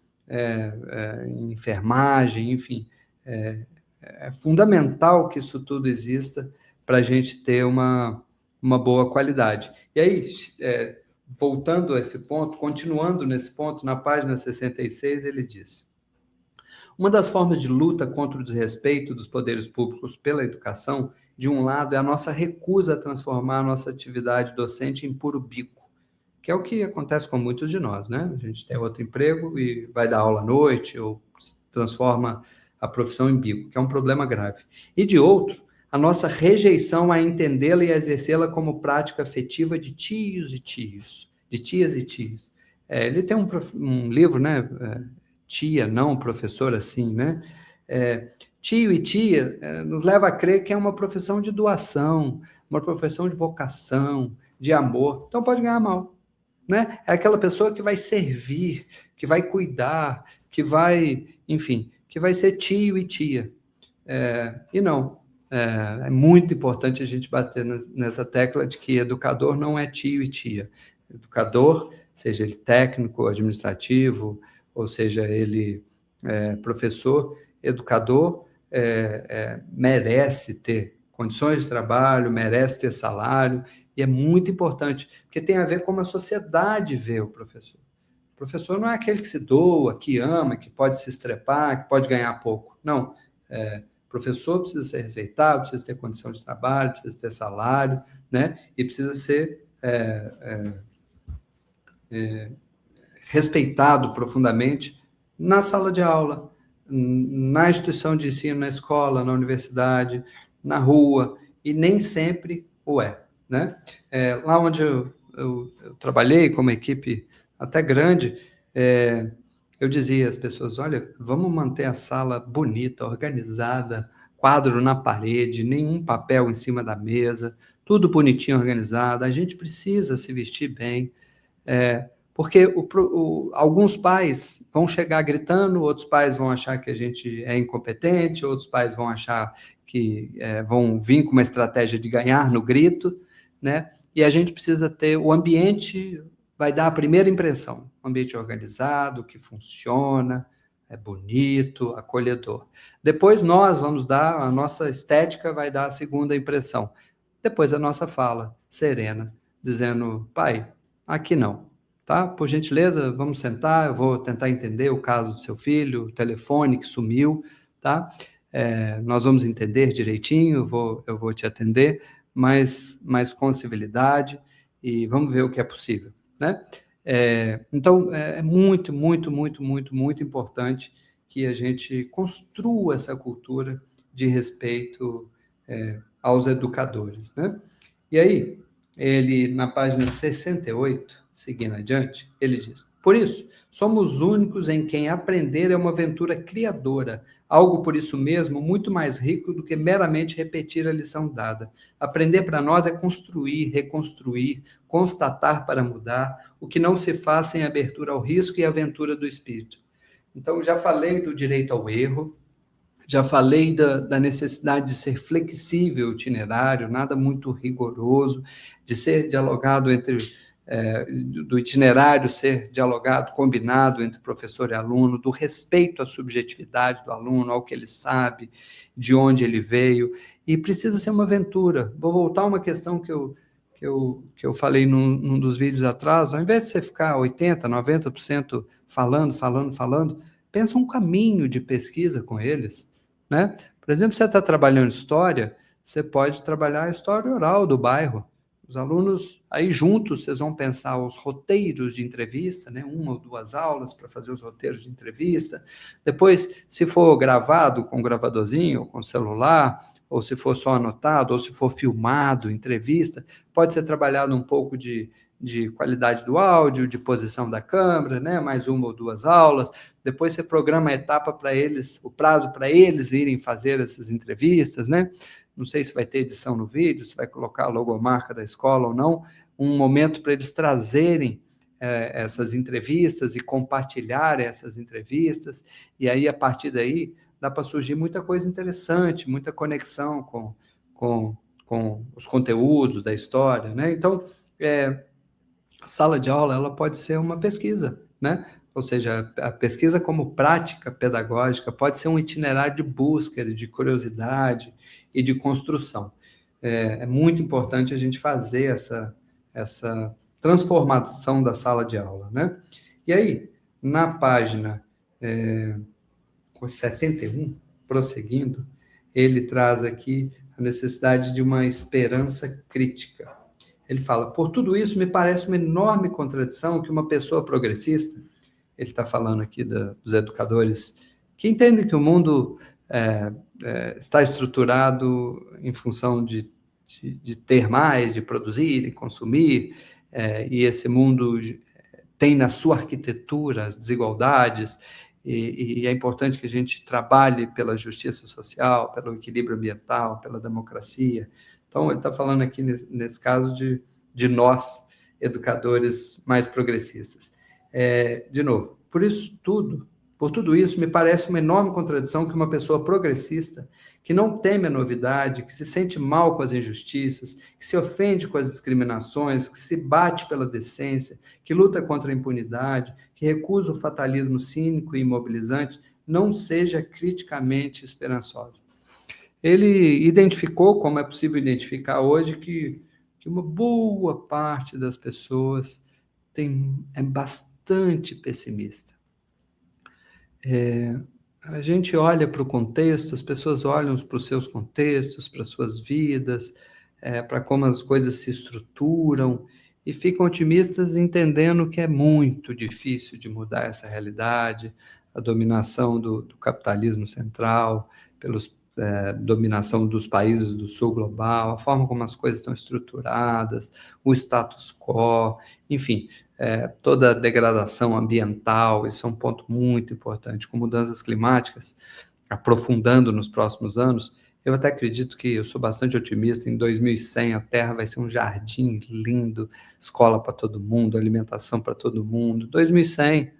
enfermagem, enfim. É fundamental que isso tudo exista para a gente ter uma boa qualidade. E aí, voltando a esse ponto, continuando nesse ponto, na página 66, ele diz: uma das formas de luta contra o desrespeito dos poderes públicos pela educação, de um lado, é a nossa recusa a transformar a nossa atividade docente em puro bico, que é o que acontece com muitos de nós, né? A gente tem outro emprego e vai dar aula à noite ou transforma a profissão em bico, que é um problema grave. E de outro, a nossa rejeição a entendê-la e a exercê-la como prática afetiva de tios e tios, de tias e tios. Ele tem um livro, né? Tia, não professor, assim, né? Tio e tia nos leva a crer que é uma profissão de doação, uma profissão de vocação, de amor. Então pode ganhar mal, né? É aquela pessoa que vai servir, que vai cuidar, que vai, enfim, que vai ser tio e tia. E não. É muito importante a gente bater nessa tecla de que educador não é tio e tia. Educador, seja ele técnico, administrativo, ou seja ele professor, educador merece ter condições de trabalho, merece ter salário, e é muito importante, porque tem a ver com como a sociedade vê o professor. O professor não é aquele que se doa, que ama, que pode se estrepar, que pode ganhar pouco. Não. O professor precisa ser respeitado, precisa ter condição de trabalho, precisa ter salário, né? E precisa ser respeitado profundamente na sala de aula, na instituição de ensino, na escola, na universidade, na rua, e nem sempre o é, né? Lá onde eu trabalhei com uma equipe até grande, eu dizia às pessoas, olha, vamos manter a sala bonita, organizada, quadro na parede, nenhum papel em cima da mesa, tudo bonitinho, organizado, a gente precisa se vestir bem, porque alguns pais vão chegar gritando, outros pais vão achar que a gente é incompetente, outros pais vão achar que vão vir com uma estratégia de ganhar no grito, né? E a gente precisa ter o ambiente, vai dar a primeira impressão, um ambiente organizado, que funciona, é bonito, acolhedor. Depois nós vamos dar, a nossa estética vai dar a segunda impressão. Depois a nossa fala, serena, dizendo, pai, aqui não. Tá? Por gentileza, vamos sentar, eu vou tentar entender o caso do seu filho, o telefone que sumiu, tá? Nós vamos entender direitinho, eu vou te atender, mas com civilidade, e vamos ver o que é possível, né? Então, é muito, muito, muito, muito, muito importante que a gente construa essa cultura de respeito aos educadores, né? E aí, ele, na página 68, seguindo adiante, ele diz: por isso, somos únicos em quem aprender é uma aventura criadora, algo por isso mesmo muito mais rico do que meramente repetir a lição dada. Aprender para nós é construir, reconstruir, constatar para mudar, o que não se faz sem abertura ao risco e aventura do espírito. Então, já falei do direito ao erro, já falei da necessidade de ser flexível o itinerário, nada muito rigoroso, de ser dialogado do itinerário ser dialogado, combinado entre professor e aluno, do respeito à subjetividade do aluno, ao que ele sabe, de onde ele veio, e precisa ser uma aventura. Vou voltar a uma questão que eu falei num dos vídeos atrás, ao invés de você ficar 80%, 90% falando, pensa um caminho de pesquisa com eles, né? Por exemplo, você está trabalhando história, você pode trabalhar a história oral do bairro. Os alunos, aí juntos, vocês vão pensar os roteiros de entrevista, né? 1 ou 2 aulas para fazer os roteiros de entrevista. Depois, se for gravado com gravadorzinho, ou com celular, ou se for só anotado, ou se for filmado, entrevista, pode ser trabalhado um pouco de qualidade do áudio, de posição da câmera, né? Mais 1 ou 2 aulas. Depois você programa a etapa para eles, o prazo para eles irem fazer essas entrevistas, né? Não sei se vai ter edição no vídeo, se vai colocar a logomarca da escola ou não, um momento para eles trazerem essas entrevistas e compartilharem essas entrevistas, e aí, a partir daí, dá para surgir muita coisa interessante, muita conexão com, com os conteúdos da história, né? Então, a sala de aula ela pode ser uma pesquisa, né? Ou seja, a pesquisa como prática pedagógica pode ser um itinerário de busca, de curiosidade e de construção. É muito importante a gente fazer essa transformação da sala de aula, né? E aí, na página 71, prosseguindo, ele traz aqui a necessidade de uma esperança crítica. Ele fala: por tudo isso, me parece uma enorme contradição que uma pessoa progressista, ele está falando aqui dos educadores, que entendem que o mundo está estruturado em função de ter mais, de produzir e consumir, e esse mundo tem na sua arquitetura as desigualdades, e é importante que a gente trabalhe pela justiça social, pelo equilíbrio ambiental, pela democracia. Então, ele está falando aqui, nesse caso, de nós, educadores mais progressistas. De novo, por tudo isso, me parece uma enorme contradição que uma pessoa progressista, que não teme a novidade, que se sente mal com as injustiças, que se ofende com as discriminações, que se bate pela decência, que luta contra a impunidade, que recusa o fatalismo cínico e imobilizante, não seja criticamente esperançosa. Ele identificou, como é possível identificar hoje, que uma boa parte das pessoas é bastante pessimista. A gente olha para o contexto, as pessoas olham para os seus contextos, para as suas vidas, para como as coisas se estruturam e ficam otimistas entendendo que é muito difícil de mudar essa realidade, a dominação do capitalismo central, dominação dos países do sul global, a forma como as coisas estão estruturadas, o status quo, enfim, toda a degradação ambiental, isso é um ponto muito importante, com mudanças climáticas, aprofundando nos próximos anos. Eu até acredito que eu sou bastante otimista, em 2100 a Terra vai ser um jardim lindo, escola para todo mundo, alimentação para todo mundo. 2100,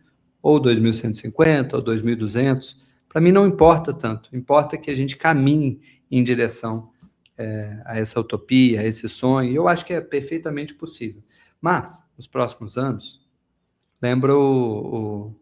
ou 2150, ou 2200, para mim não importa tanto, importa que a gente caminhe em direção a essa utopia, a esse sonho, e eu acho que é perfeitamente possível. Mas, nos próximos anos, lembra o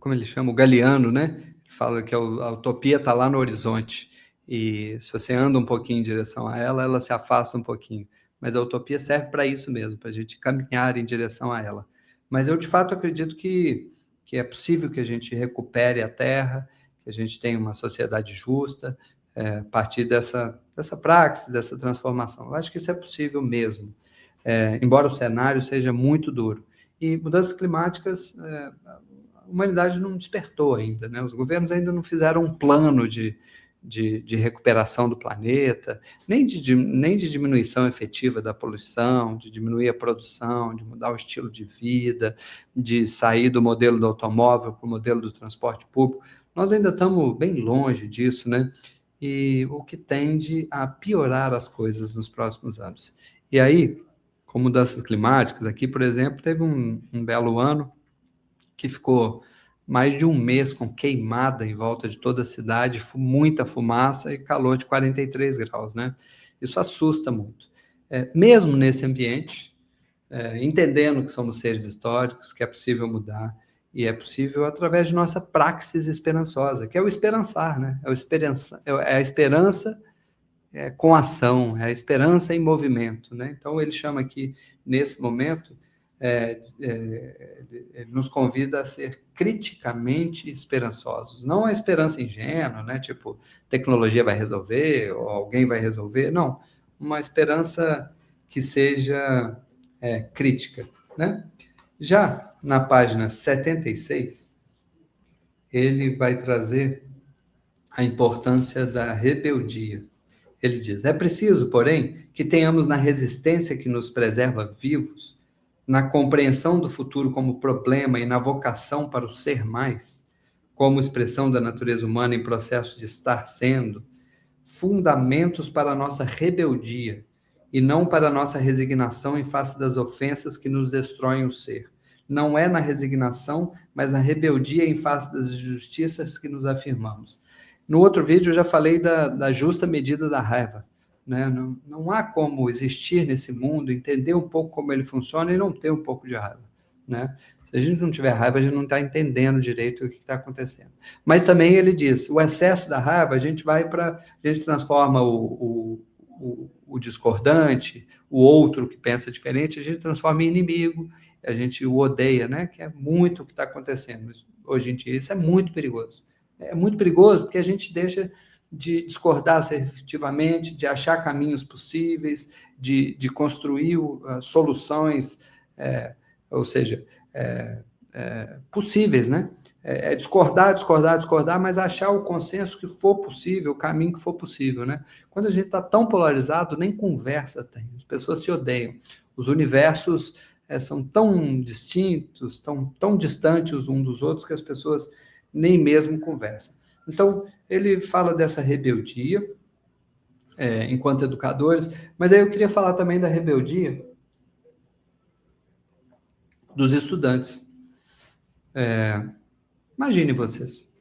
como ele chama? O Galeano, né? Ele fala que a utopia está lá no horizonte, e se você anda um pouquinho em direção a ela, ela se afasta um pouquinho. Mas a utopia serve para isso mesmo, para a gente caminhar em direção a ela. Mas eu, de fato, acredito que é possível que a gente recupere a Terra, que a gente tenha uma sociedade justa, a partir dessa praxis, dessa transformação. Eu acho que isso é possível mesmo, embora o cenário seja muito duro. E mudanças climáticas, a humanidade não despertou ainda, né? Os governos ainda não fizeram um plano de recuperação do planeta, nem de diminuição efetiva da poluição, de diminuir a produção, de mudar o estilo de vida, de sair do modelo do automóvel para o modelo do transporte público. Nós ainda estamos bem longe disso, né? E o que tende a piorar as coisas nos próximos anos. E aí, com mudanças climáticas, aqui, por exemplo, teve um belo ano que ficou mais de um mês com queimada em volta de toda a cidade, muita fumaça e calor de 43 graus, né? Isso assusta muito. Mesmo nesse ambiente, entendendo que somos seres históricos, que é possível mudar, e é possível através de nossa praxis esperançosa, que é o esperançar, né? É a esperança com ação, é a esperança em movimento, né? Então ele chama aqui, nesse momento, ele nos convida a ser criticamente esperançosos. Não a esperança ingênua, né? Tipo, tecnologia vai resolver, ou alguém vai resolver. Não, uma esperança que seja crítica, né? Já na página 76, ele vai trazer a importância da rebeldia. Ele diz: é preciso, porém, que tenhamos na resistência que nos preserva vivos, na compreensão do futuro como problema e na vocação para o ser mais, como expressão da natureza humana em processo de estar sendo, fundamentos para a nossa rebeldia e não para a nossa resignação em face das ofensas que nos destroem o ser. Não é na resignação, mas na rebeldia em face das injustiças que nos afirmamos. No outro vídeo eu já falei da justa medida da raiva. Né? Não há como existir nesse mundo, entender um pouco como ele funciona e não ter um pouco de raiva. Né? Se a gente não tiver raiva, a gente não está entendendo direito o que está acontecendo. Mas também ele diz, o excesso da raiva, a gente transforma o discordante, o outro que pensa diferente, a gente transforma em inimigo, a gente o odeia, né? Que é muito o que está acontecendo hoje em dia. Isso é muito perigoso. É muito perigoso porque a gente deixa de discordar assertivamente, de achar caminhos possíveis, de construir soluções, ou seja, possíveis, né? Discordar, mas achar o consenso que for possível, o caminho que for possível, né? Quando a gente está tão polarizado, nem conversa tem. As pessoas se odeiam. Os universos são tão distintos, tão distantes uns dos outros, que as pessoas nem mesmo conversam. Então, ele fala dessa rebeldia, enquanto educadores, mas aí eu queria falar também da rebeldia dos estudantes. Imagine vocês.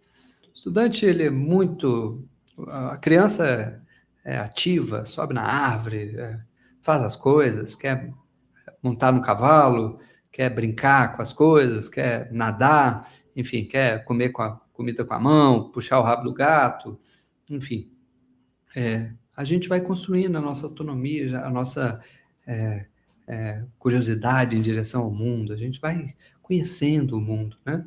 O estudante, ele é muito... A criança é ativa, sobe na árvore, faz as coisas, quer montar no cavalo, quer brincar com as coisas, quer nadar, enfim, quer comer comida com a mão, puxar o rabo do gato, enfim. A gente vai construindo a nossa autonomia, a nossa curiosidade em direção ao mundo, a gente vai conhecendo o mundo, né?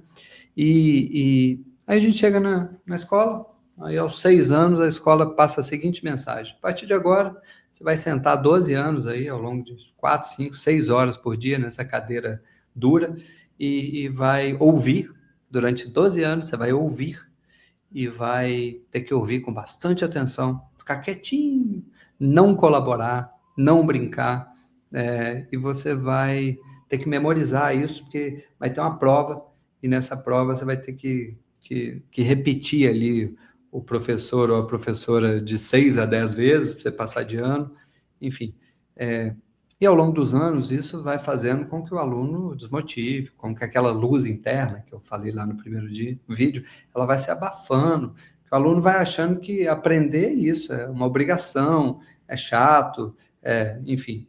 E aí a gente chega na escola, aí aos 6 anos a escola passa a seguinte mensagem: a partir de agora, você vai sentar 12 anos aí, ao longo de 4, 5, 6 horas por dia nessa cadeira dura e vai ouvir, durante 12 anos você vai ouvir e vai ter que ouvir com bastante atenção, ficar quietinho, não colaborar, não brincar, e você vai ter que memorizar isso, porque vai ter uma prova, e nessa prova você vai ter que repetir ali o professor ou a professora de 6 a 10 vezes, para você passar de ano, enfim. E ao longo dos anos, isso vai fazendo com que o aluno desmotive, com que aquela luz interna, que eu falei lá no primeiro vídeo, ela vai se abafando. O aluno vai achando que aprender isso é uma obrigação, é chato, enfim.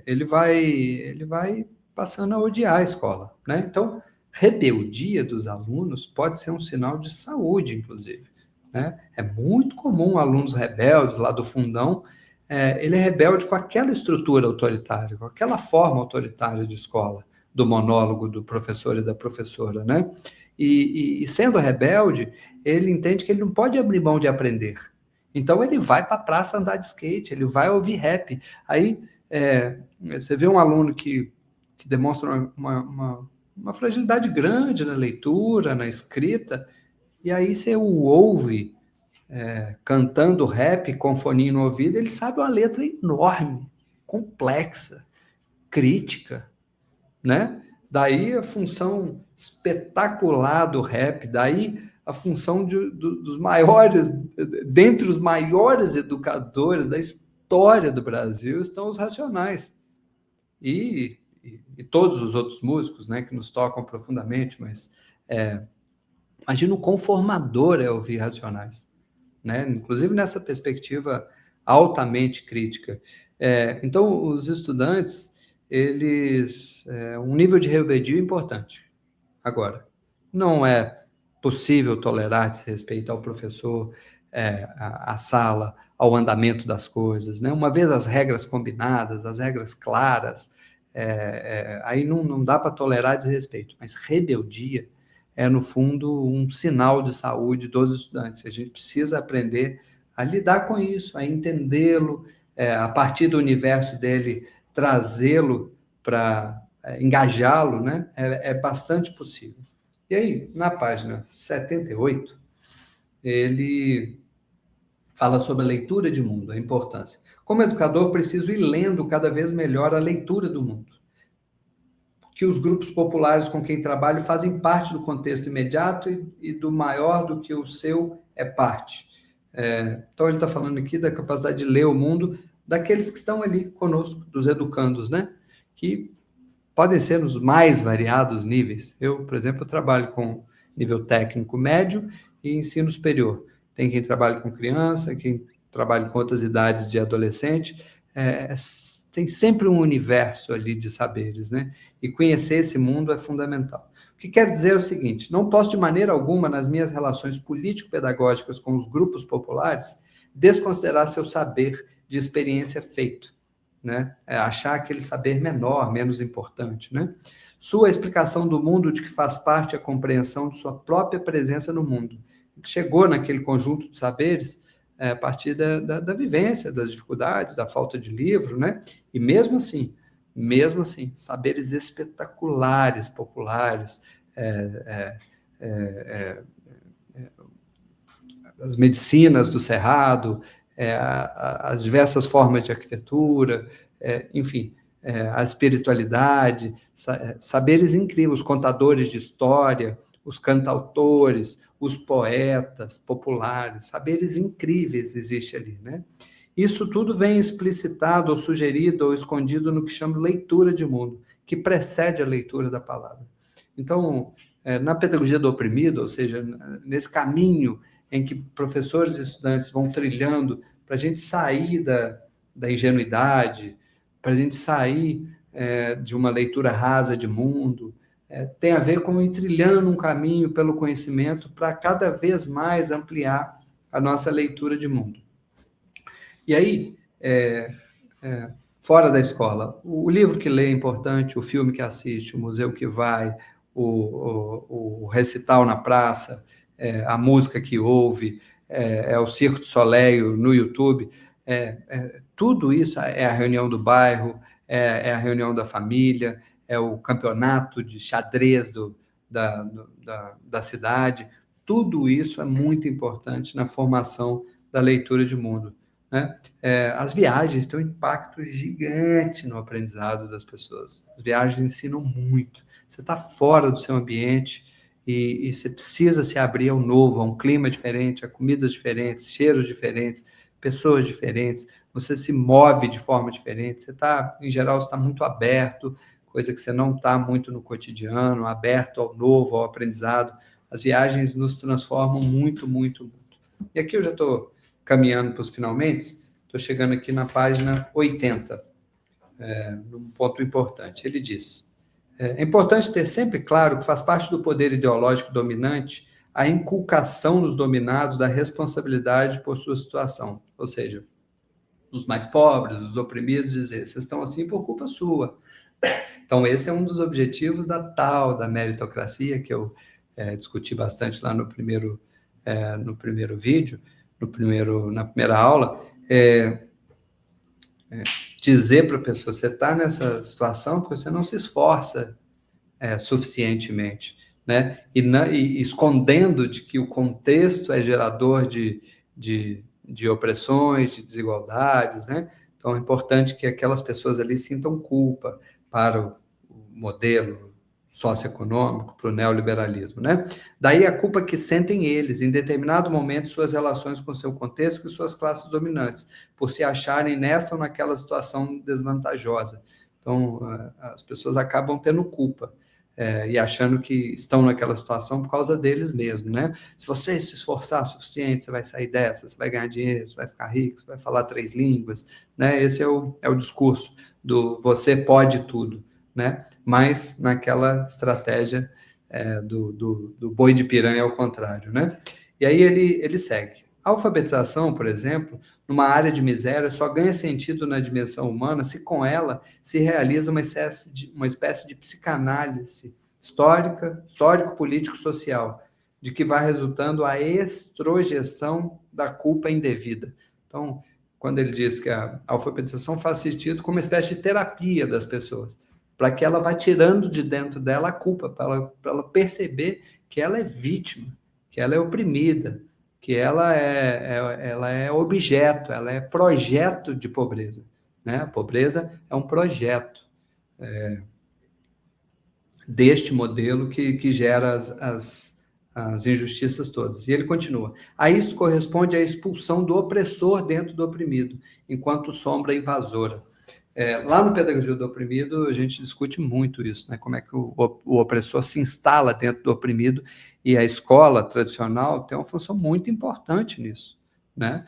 Ele vai passando a odiar a escola, né? Então, rebeldia dos alunos pode ser um sinal de saúde, inclusive, né? É muito comum alunos rebeldes lá do fundão, ele é rebelde com aquela estrutura autoritária, com aquela forma autoritária de escola, do monólogo do professor e da professora, né? E sendo rebelde, ele entende que ele não pode abrir mão de aprender. Então ele vai para a praça andar de skate, ele vai ouvir rap. Aí você vê um aluno que demonstra uma fragilidade grande na leitura, na escrita, e aí você o ouve cantando rap com foninho no ouvido, ele sabe uma letra enorme, complexa, crítica, né? Daí a função espetacular do rap, daí a função dos maiores, dentre os maiores educadores da história do Brasil, estão os Racionais. E todos os outros músicos, né, que nos tocam profundamente, mas imagina o quão formador é ouvir Racionais, né? Inclusive nessa perspectiva altamente crítica. Então, os estudantes, um nível de rebeldia importante. Agora, não é possível tolerar desrespeito ao professor, à sala, ao andamento das coisas, né? Uma vez as regras combinadas, as regras claras, Aí não dá para tolerar desrespeito, mas rebeldia é, no fundo, um sinal de saúde dos estudantes. A gente precisa aprender a lidar com isso, a entendê-lo, a partir do universo dele, trazê-lo para engajá-lo, né? É bastante possível. E aí, na página 78, ele fala sobre a leitura de mundo, a importância. Como educador, preciso ir lendo cada vez melhor a leitura do mundo, que os grupos populares com quem trabalho fazem parte do contexto imediato e do maior do que o seu é parte. Então, ele está falando aqui da capacidade de ler o mundo daqueles que estão ali conosco, dos educandos, né? Que podem ser nos mais variados níveis. Eu, por exemplo, trabalho com nível técnico médio e ensino superior. Tem quem trabalhe com criança, quem trabalha com outras idades de adolescente. Tem sempre um universo ali de saberes, né? E conhecer esse mundo é fundamental. O que quero dizer é o seguinte: não posso de maneira alguma, nas minhas relações político-pedagógicas com os grupos populares, desconsiderar seu saber de experiência feito, né? Achar aquele saber menor, menos importante, né? Sua explicação do mundo de que faz parte a compreensão de sua própria presença no mundo. Chegou naquele conjunto de saberes a partir da vivência, das dificuldades, da falta de livro, né? E mesmo assim, saberes espetaculares, populares, as medicinas do Cerrado, as diversas formas de arquitetura, enfim, a espiritualidade, saberes incríveis, os contadores de história, os cantautores, os poetas populares, saberes incríveis existem ali, né? Isso tudo vem explicitado, ou sugerido, ou escondido no que chamo de leitura de mundo, que precede a leitura da palavra. Então, na pedagogia do oprimido, ou seja, nesse caminho em que professores e estudantes vão trilhando para a gente sair da ingenuidade, para a gente sair de uma leitura rasa de mundo, tem a ver com ir trilhando um caminho pelo conhecimento para cada vez mais ampliar a nossa leitura de mundo. E aí, fora da escola, o livro que lê é importante, o filme que assiste, o museu que vai, o recital na praça, a música que ouve, o Circo de Soleil no YouTube, tudo isso é a reunião do bairro, a reunião da família, é o campeonato de xadrez da cidade. Tudo isso é muito importante na formação da leitura de mundo, né? As viagens têm um impacto gigante no aprendizado das pessoas. As viagens ensinam muito. Você está fora do seu ambiente e você precisa se abrir ao novo, a um clima diferente, a comidas diferentes, cheiros diferentes, pessoas diferentes. Você se move de forma diferente. Você está, em geral, você está muito aberto, coisa que você não está muito no cotidiano, aberto ao novo, ao aprendizado. As viagens nos transformam muito, muito, muito. E aqui eu já estou caminhando para os finalmente, estou chegando aqui na página 80, num ponto importante. Ele diz: é importante ter sempre claro que faz parte do poder ideológico dominante a inculcação nos dominados da responsabilidade por sua situação. Ou seja, os mais pobres, os oprimidos, dizer, vocês estão assim por culpa sua. Então, esse é um dos objetivos da meritocracia, que eu discuti bastante lá no primeiro vídeo, na primeira aula, dizer para a pessoa, você está nessa situação porque você não se esforça suficientemente, né? E escondendo de que o contexto é gerador de opressões, de desigualdades, né? Então, é importante que aquelas pessoas ali sintam culpa para o modelo socioeconômico, para o neoliberalismo, né? Daí a culpa que sentem eles, em determinado momento, suas relações com seu contexto e suas classes dominantes, por se acharem nesta ou naquela situação desvantajosa. Então, as pessoas acabam tendo culpa. E achando que estão naquela situação por causa deles mesmos, né? Se você se esforçar o suficiente, você vai sair dessa, você vai ganhar dinheiro, você vai ficar rico, você vai falar 3 línguas, né? Esse é o discurso do você pode tudo, né? Mas naquela estratégia do boi de piranha ao contrário, né? E aí ele segue. A alfabetização, por exemplo, numa área de miséria, só ganha sentido na dimensão humana se com ela se realiza uma espécie de psicanálise histórica, histórico-político-social, de que vai resultando a extrojeção da culpa indevida. Então, quando ele diz que a alfabetização faz sentido como uma espécie de terapia das pessoas, para que ela vá tirando de dentro dela a culpa, para ela perceber que ela é vítima, que ela é oprimida, que ela é objeto, ela é projeto de pobreza. Né? A pobreza é um projeto deste modelo que gera as injustiças todas. E ele continua. A isso corresponde a expulsão do opressor dentro do oprimido, enquanto sombra invasora. Lá no Pedagogia do Oprimido, a gente discute muito isso, né? Como é que o opressor se instala dentro do oprimido, e a escola tradicional tem uma função muito importante nisso, né?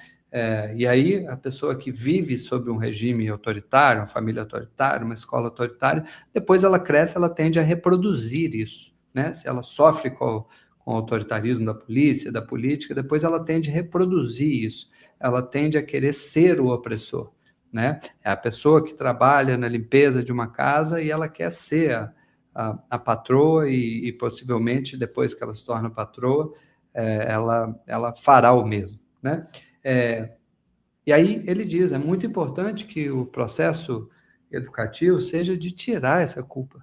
E aí, a pessoa que vive sob um regime autoritário, uma família autoritária, uma escola autoritária, depois ela cresce, ela tende a reproduzir isso, né? Se ela sofre com o autoritarismo da polícia, da política, depois ela tende a reproduzir isso, ela tende a querer ser o opressor, né? É a pessoa que trabalha na limpeza de uma casa e ela quer ser a patroa e possivelmente depois que ela se torna patroa, ela fará o mesmo, né? E aí ele diz, é muito importante que o processo educativo seja de tirar essa culpa,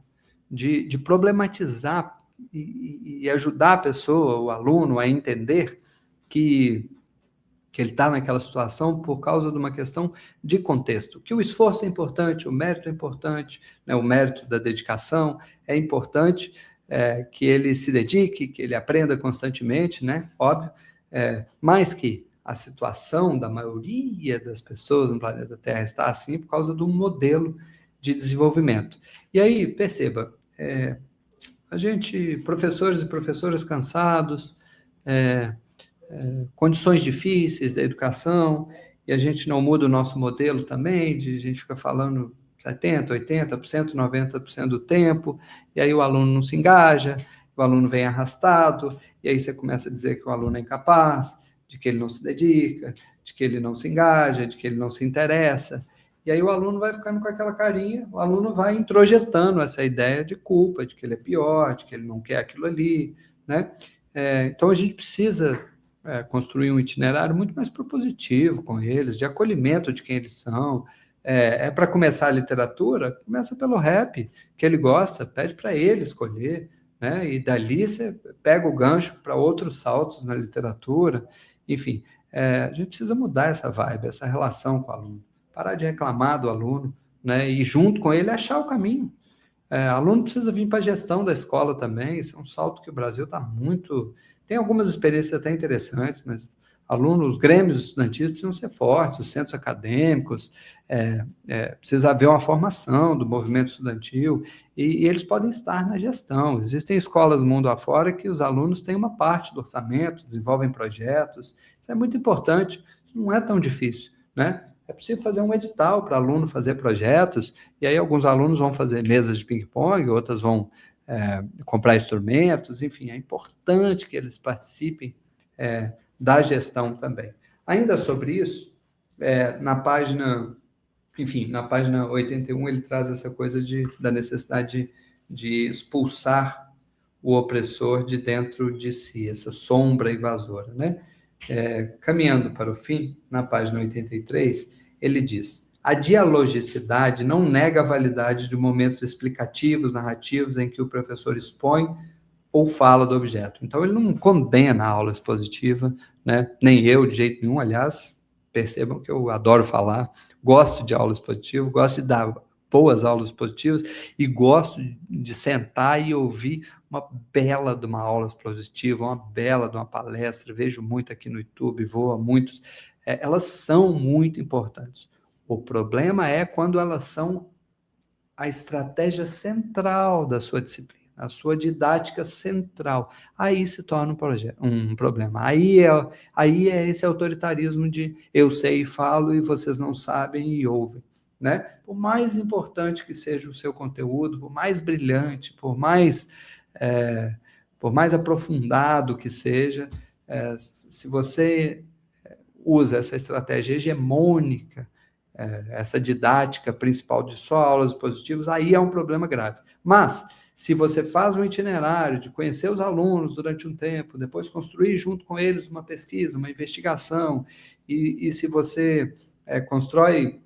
de problematizar e ajudar a pessoa, o aluno, a entender que ele está naquela situação por causa de uma questão de contexto, que o esforço é importante, o mérito é importante, né, o mérito da dedicação é importante, que ele se dedique, que ele aprenda constantemente, né, óbvio, mas que a situação da maioria das pessoas no planeta Terra está assim por causa de um modelo de desenvolvimento. E aí, perceba, a gente, professores e professoras cansados, condições difíceis da educação, e a gente não muda o nosso modelo também, a gente fica falando 70%, 80%, 90% do tempo, e aí o aluno não se engaja, o aluno vem arrastado, e aí você começa a dizer que o aluno é incapaz, de que ele não se dedica, de que ele não se engaja, de que ele não se interessa, e aí o aluno vai ficando com aquela carinha, o aluno vai introjetando essa ideia de culpa, de que ele é pior, de que ele não quer aquilo ali, né? Então a gente precisa construir um itinerário muito mais propositivo com eles, de acolhimento de quem eles são. Para começar a literatura, começa pelo rap, que ele gosta, pede para ele escolher, né? E dali você pega o gancho para outros saltos na literatura. Enfim, a gente precisa mudar essa vibe, essa relação com o aluno, parar de reclamar do aluno, né? E junto com ele achar o caminho. Aluno precisa vir para a gestão da escola também, isso é um salto que o Brasil está muito... Tem algumas experiências até interessantes, mas alunos, os grêmios estudantis precisam ser fortes, os centros acadêmicos, precisa haver uma formação do movimento estudantil, e eles podem estar na gestão. Existem escolas mundo afora que os alunos têm uma parte do orçamento, desenvolvem projetos, isso é muito importante, isso não é tão difícil, né? É possível fazer um edital para aluno fazer projetos, e aí alguns alunos vão fazer mesas de ping-pong, outras vão comprar instrumentos, enfim, é importante que eles participem da gestão também. Ainda sobre isso, na página 81 ele traz essa coisa da necessidade de expulsar o opressor de dentro de si, essa sombra invasora, né? Caminhando para o fim, na página 83, ele diz: a dialogicidade não nega a validade de momentos explicativos, narrativos, em que o professor expõe ou fala do objeto. Então, ele não condena a aula expositiva, né? Nem eu, de jeito nenhum. Aliás, percebam que eu adoro falar, gosto de aula expositiva, gosto de dar boas aulas expositivas e gosto de sentar e ouvir uma bela de uma aula expositiva, uma bela de uma palestra, vejo muito aqui no YouTube, vou a muitos, elas são muito importantes. O problema é quando elas são a estratégia central da sua disciplina, a sua didática central. Aí se torna um problema. Aí é esse autoritarismo de eu sei e falo e vocês não sabem e ouvem. Né? Por mais importante que seja o seu conteúdo, por mais brilhante, por mais aprofundado que seja, se você usa essa estratégia hegemônica, essa didática principal de só aulas positivas, aí é um problema grave. Mas, se você faz um itinerário de conhecer os alunos durante um tempo, depois construir junto com eles uma pesquisa, uma investigação, e se você constrói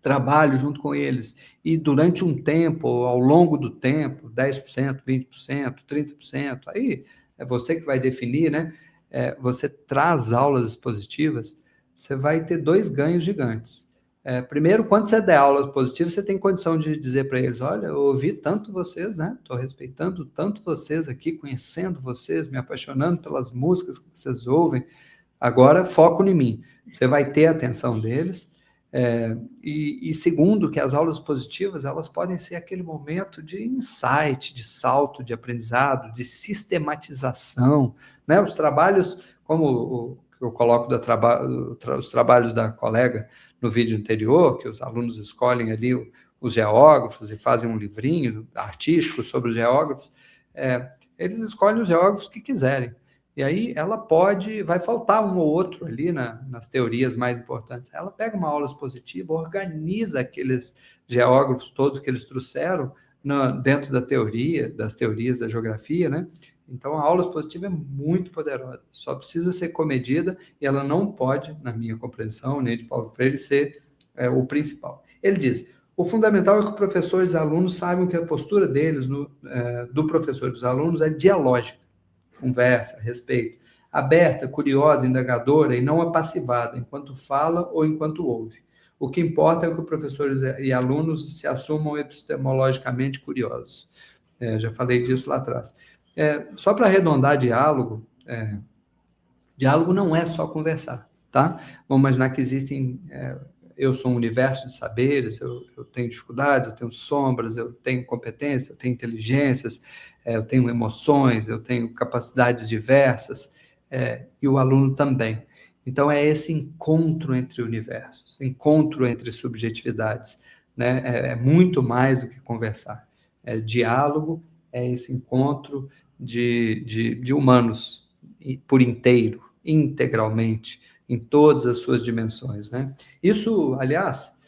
trabalho junto com eles, e durante um tempo, ao longo do tempo, 10%, 20%, 30%, aí é você que vai definir, né? Você traz aulas expositivas, você vai ter dois ganhos gigantes. Primeiro, quando você der aulas positivas, você tem condição de dizer para eles, olha, eu ouvi tanto vocês, né? Estou respeitando tanto vocês aqui, conhecendo vocês, me apaixonando pelas músicas que vocês ouvem, agora foco em mim. Você vai ter a atenção deles, e segundo, que as aulas positivas, elas podem ser aquele momento de insight, de salto, de aprendizado, de sistematização, né? Os trabalhos, como o que eu coloco os trabalhos da colega no vídeo anterior, que os alunos escolhem ali os geógrafos e fazem um livrinho artístico sobre os geógrafos, eles escolhem os geógrafos que quiserem. E aí ela vai faltar um ou outro ali nas teorias mais importantes. Ela pega uma aula expositiva, organiza aqueles geógrafos todos que eles trouxeram dentro das teorias da geografia, né? Então a aula expositiva é muito poderosa, só precisa ser comedida e ela não pode, na minha compreensão, nem de Paulo Freire, ser o principal. Ele diz, o fundamental é que o professor e os alunos saibam que a postura deles, do professor e dos alunos, é dialógica, conversa, respeito, aberta, curiosa, indagadora e não apassivada, enquanto fala ou enquanto ouve. O que importa é que professores e alunos se assumam epistemologicamente curiosos. Já falei disso lá atrás. Só para arredondar diálogo, diálogo não é só conversar, tá? Vamos imaginar que existem... eu sou um universo de saberes, eu tenho dificuldades, eu tenho sombras, eu tenho competência, eu tenho inteligências, eu tenho emoções, eu tenho capacidades diversas, e o aluno também. Então, é esse encontro entre universos, encontro entre subjetividades, né? É muito mais do que conversar. Diálogo é esse encontro de humanos por inteiro, integralmente, em todas as suas dimensões, né? Isso, aliás,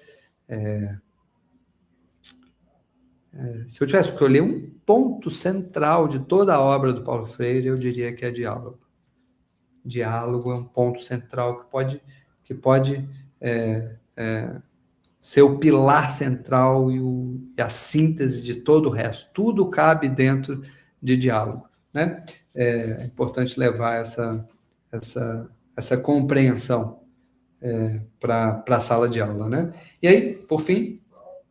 se eu tivesse que escolher um ponto central de toda a obra do Paulo Freire, eu diria que é diálogo. Diálogo é um ponto central que pode ser o pilar central e a síntese de todo o resto. Tudo cabe dentro de diálogo, né? É importante levar essa compreensão para a sala de aula, né? E aí, por fim,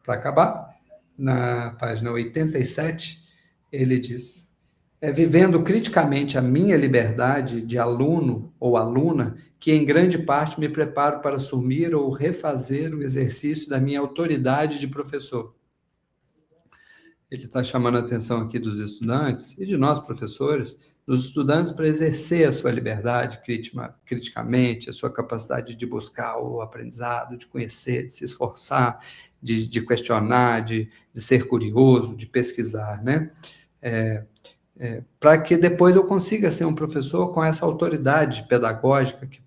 para acabar, na página 87, ele diz: vivendo criticamente a minha liberdade de aluno ou aluna, que em grande parte me preparo para assumir ou refazer o exercício da minha autoridade de professor. Ele está chamando a atenção aqui dos estudantes e de nós, professores, dos estudantes para exercer a sua liberdade criticamente, a sua capacidade de buscar o aprendizado, de conhecer, de se esforçar, de questionar, de ser curioso, de pesquisar, né? Para que depois eu consiga ser um professor com essa autoridade pedagógica que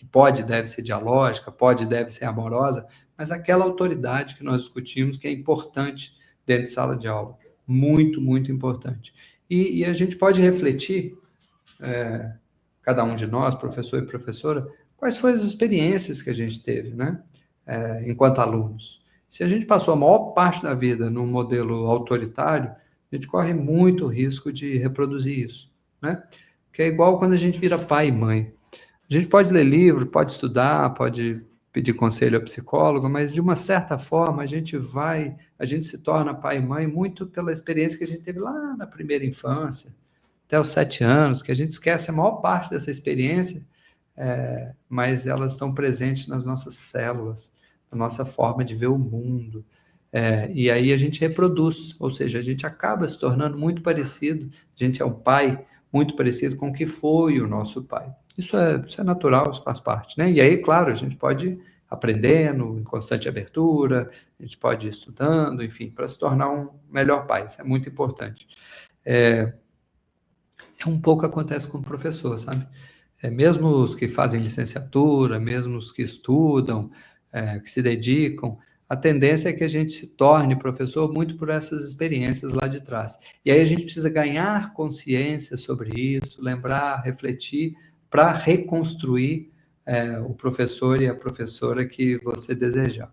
pode, deve ser dialógica, pode, deve ser amorosa, mas aquela autoridade que nós discutimos que é importante dentro de sala de aula, muito, muito importante. E a gente pode refletir, cada um de nós, professor e professora, quais foram as experiências que a gente teve, né, enquanto alunos. Se a gente passou a maior parte da vida num modelo autoritário, a gente corre muito risco de reproduzir isso, né? Que é igual quando a gente vira pai e mãe. A gente pode ler livro, pode estudar, pode pedir conselho a psicólogo, mas de uma certa forma a gente se torna pai e mãe muito pela experiência que a gente teve lá na primeira infância, até os 7 anos, que a gente esquece a maior parte dessa experiência, mas elas estão presentes nas nossas células, na nossa forma de ver o mundo. E aí a gente reproduz, ou seja, a gente acaba se tornando muito parecido, a gente é um pai muito parecido com o que foi o nosso pai. Isso é natural, isso faz parte, né? E aí, claro, a gente pode ir aprendendo, em constante abertura, a gente pode ir estudando, enfim, para se tornar um melhor pai, isso é muito importante. Um pouco acontece com o professor, sabe? mesmo os que fazem licenciatura, mesmo os que estudam, que se dedicam, a tendência é que a gente se torne professor muito por essas experiências lá de trás. E aí a gente precisa ganhar consciência sobre isso, lembrar, refletir, para reconstruir o professor e a professora que você desejar.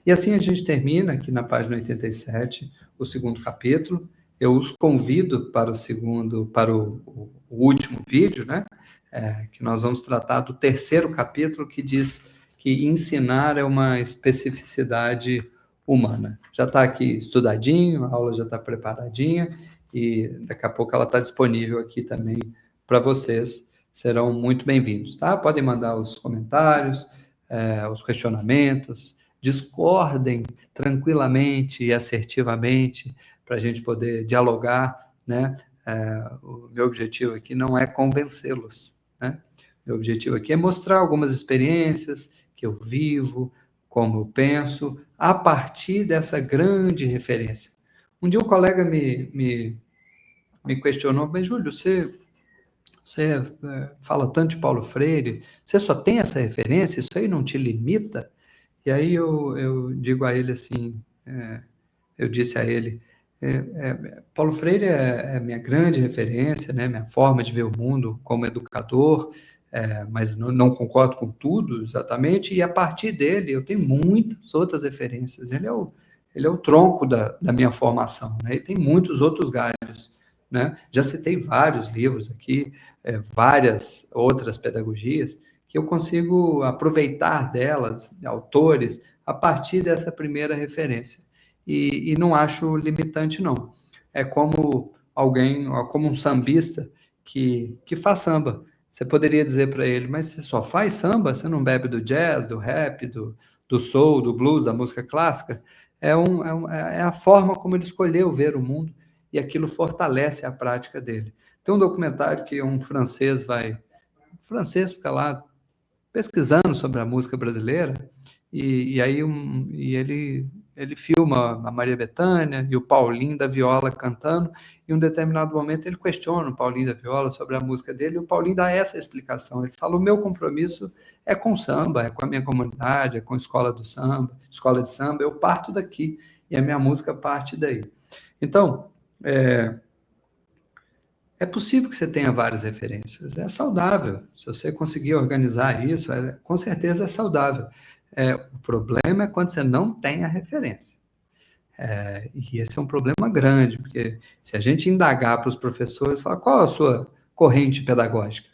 E assim a gente termina aqui na página 87, o segundo capítulo. Eu os convido para o último vídeo, né? Que nós vamos tratar do terceiro capítulo, que diz que ensinar é uma especificidade humana. Já está aqui estudadinho, a aula já está preparadinha, e daqui a pouco ela está disponível aqui também para vocês. Serão muito bem-vindos, tá? Podem mandar os comentários, os questionamentos, discordem tranquilamente e assertivamente para a gente poder dialogar, né? O meu objetivo aqui não é convencê-los, né? Meu objetivo aqui é mostrar algumas experiências que eu vivo, como eu penso, a partir dessa grande referência. Um dia um colega me questionou, mas Júlio, você fala tanto de Paulo Freire, você só tem essa referência? Isso aí não te limita? E aí eu digo a ele assim, eu disse a ele, Paulo Freire é minha grande referência, né, minha forma de ver o mundo como educador, mas não concordo com tudo exatamente, e a partir dele eu tenho muitas outras referências. Ele é o tronco da minha formação, né, e tem muitos outros galhos, né? Já citei vários livros aqui, várias outras pedagogias, que eu consigo aproveitar delas, autores, a partir dessa primeira referência. E não acho limitante, não. É como como um sambista que faz samba. Você poderia dizer para ele, mas você só faz samba? Você não bebe do jazz, do rap, do soul, do blues, da música clássica? É a forma como ele escolheu ver o mundo e aquilo fortalece a prática dele. Tem um documentário que um francês o francês fica lá pesquisando sobre a música brasileira, e aí ele filma a Maria Bethânia e o Paulinho da Viola cantando, e em um determinado momento ele questiona o Paulinho da Viola sobre a música dele, e o Paulinho dá essa explicação. Ele fala: o meu compromisso é com samba, é com a minha comunidade, é com a escola do samba, escola de samba, eu parto daqui, e a minha música parte daí. Então, é possível que você tenha várias referências, é saudável. Se você conseguir organizar isso, com certeza é saudável. O problema é quando você não tem a referência. E esse é um problema grande, porque se a gente indagar para os professores, falar qual a sua corrente pedagógica,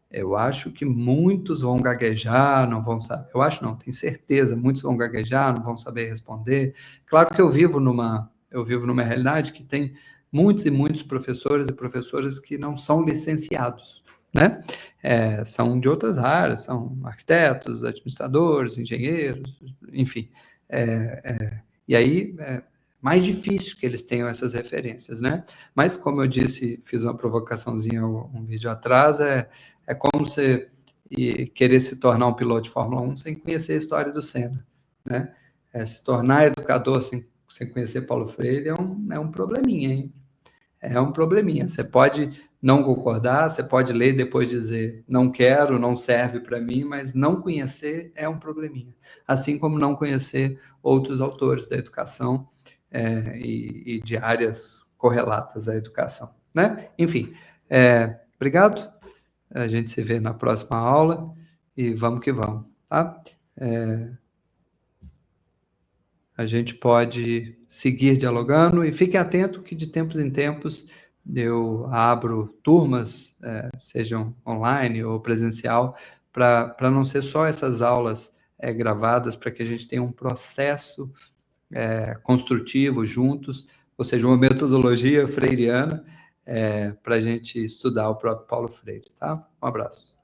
eu acho que muitos vão gaguejar, não vão saber. Eu acho não, tenho certeza, muitos vão gaguejar, não vão saber responder. Claro que eu vivo numa realidade que tem muitos e muitos professores e professoras que não são licenciados, né? São de outras áreas, são arquitetos, administradores, engenheiros, enfim. E aí é mais difícil que eles tenham essas referências, né? Mas, como eu disse, fiz uma provocaçãozinha um vídeo atrás, é como você querer se tornar um piloto de Fórmula 1 sem conhecer a história do Senna, né? Se tornar educador sem conhecer Paulo Freire é um probleminha, hein? É um probleminha. Você pode não concordar, você pode ler e depois dizer não quero, não serve para mim, mas não conhecer é um probleminha. Assim como não conhecer outros autores da educação e de áreas correlatas à educação, né? Enfim, obrigado. A gente se vê na próxima aula e vamos que vamos, tá? A gente pode seguir dialogando e fique atento que de tempos em tempos eu abro turmas, sejam online ou presencial, para não ser só essas aulas gravadas, para que a gente tenha um processo construtivo juntos, ou seja, uma metodologia freiriana para a gente estudar o próprio Paulo Freire, tá? Um abraço.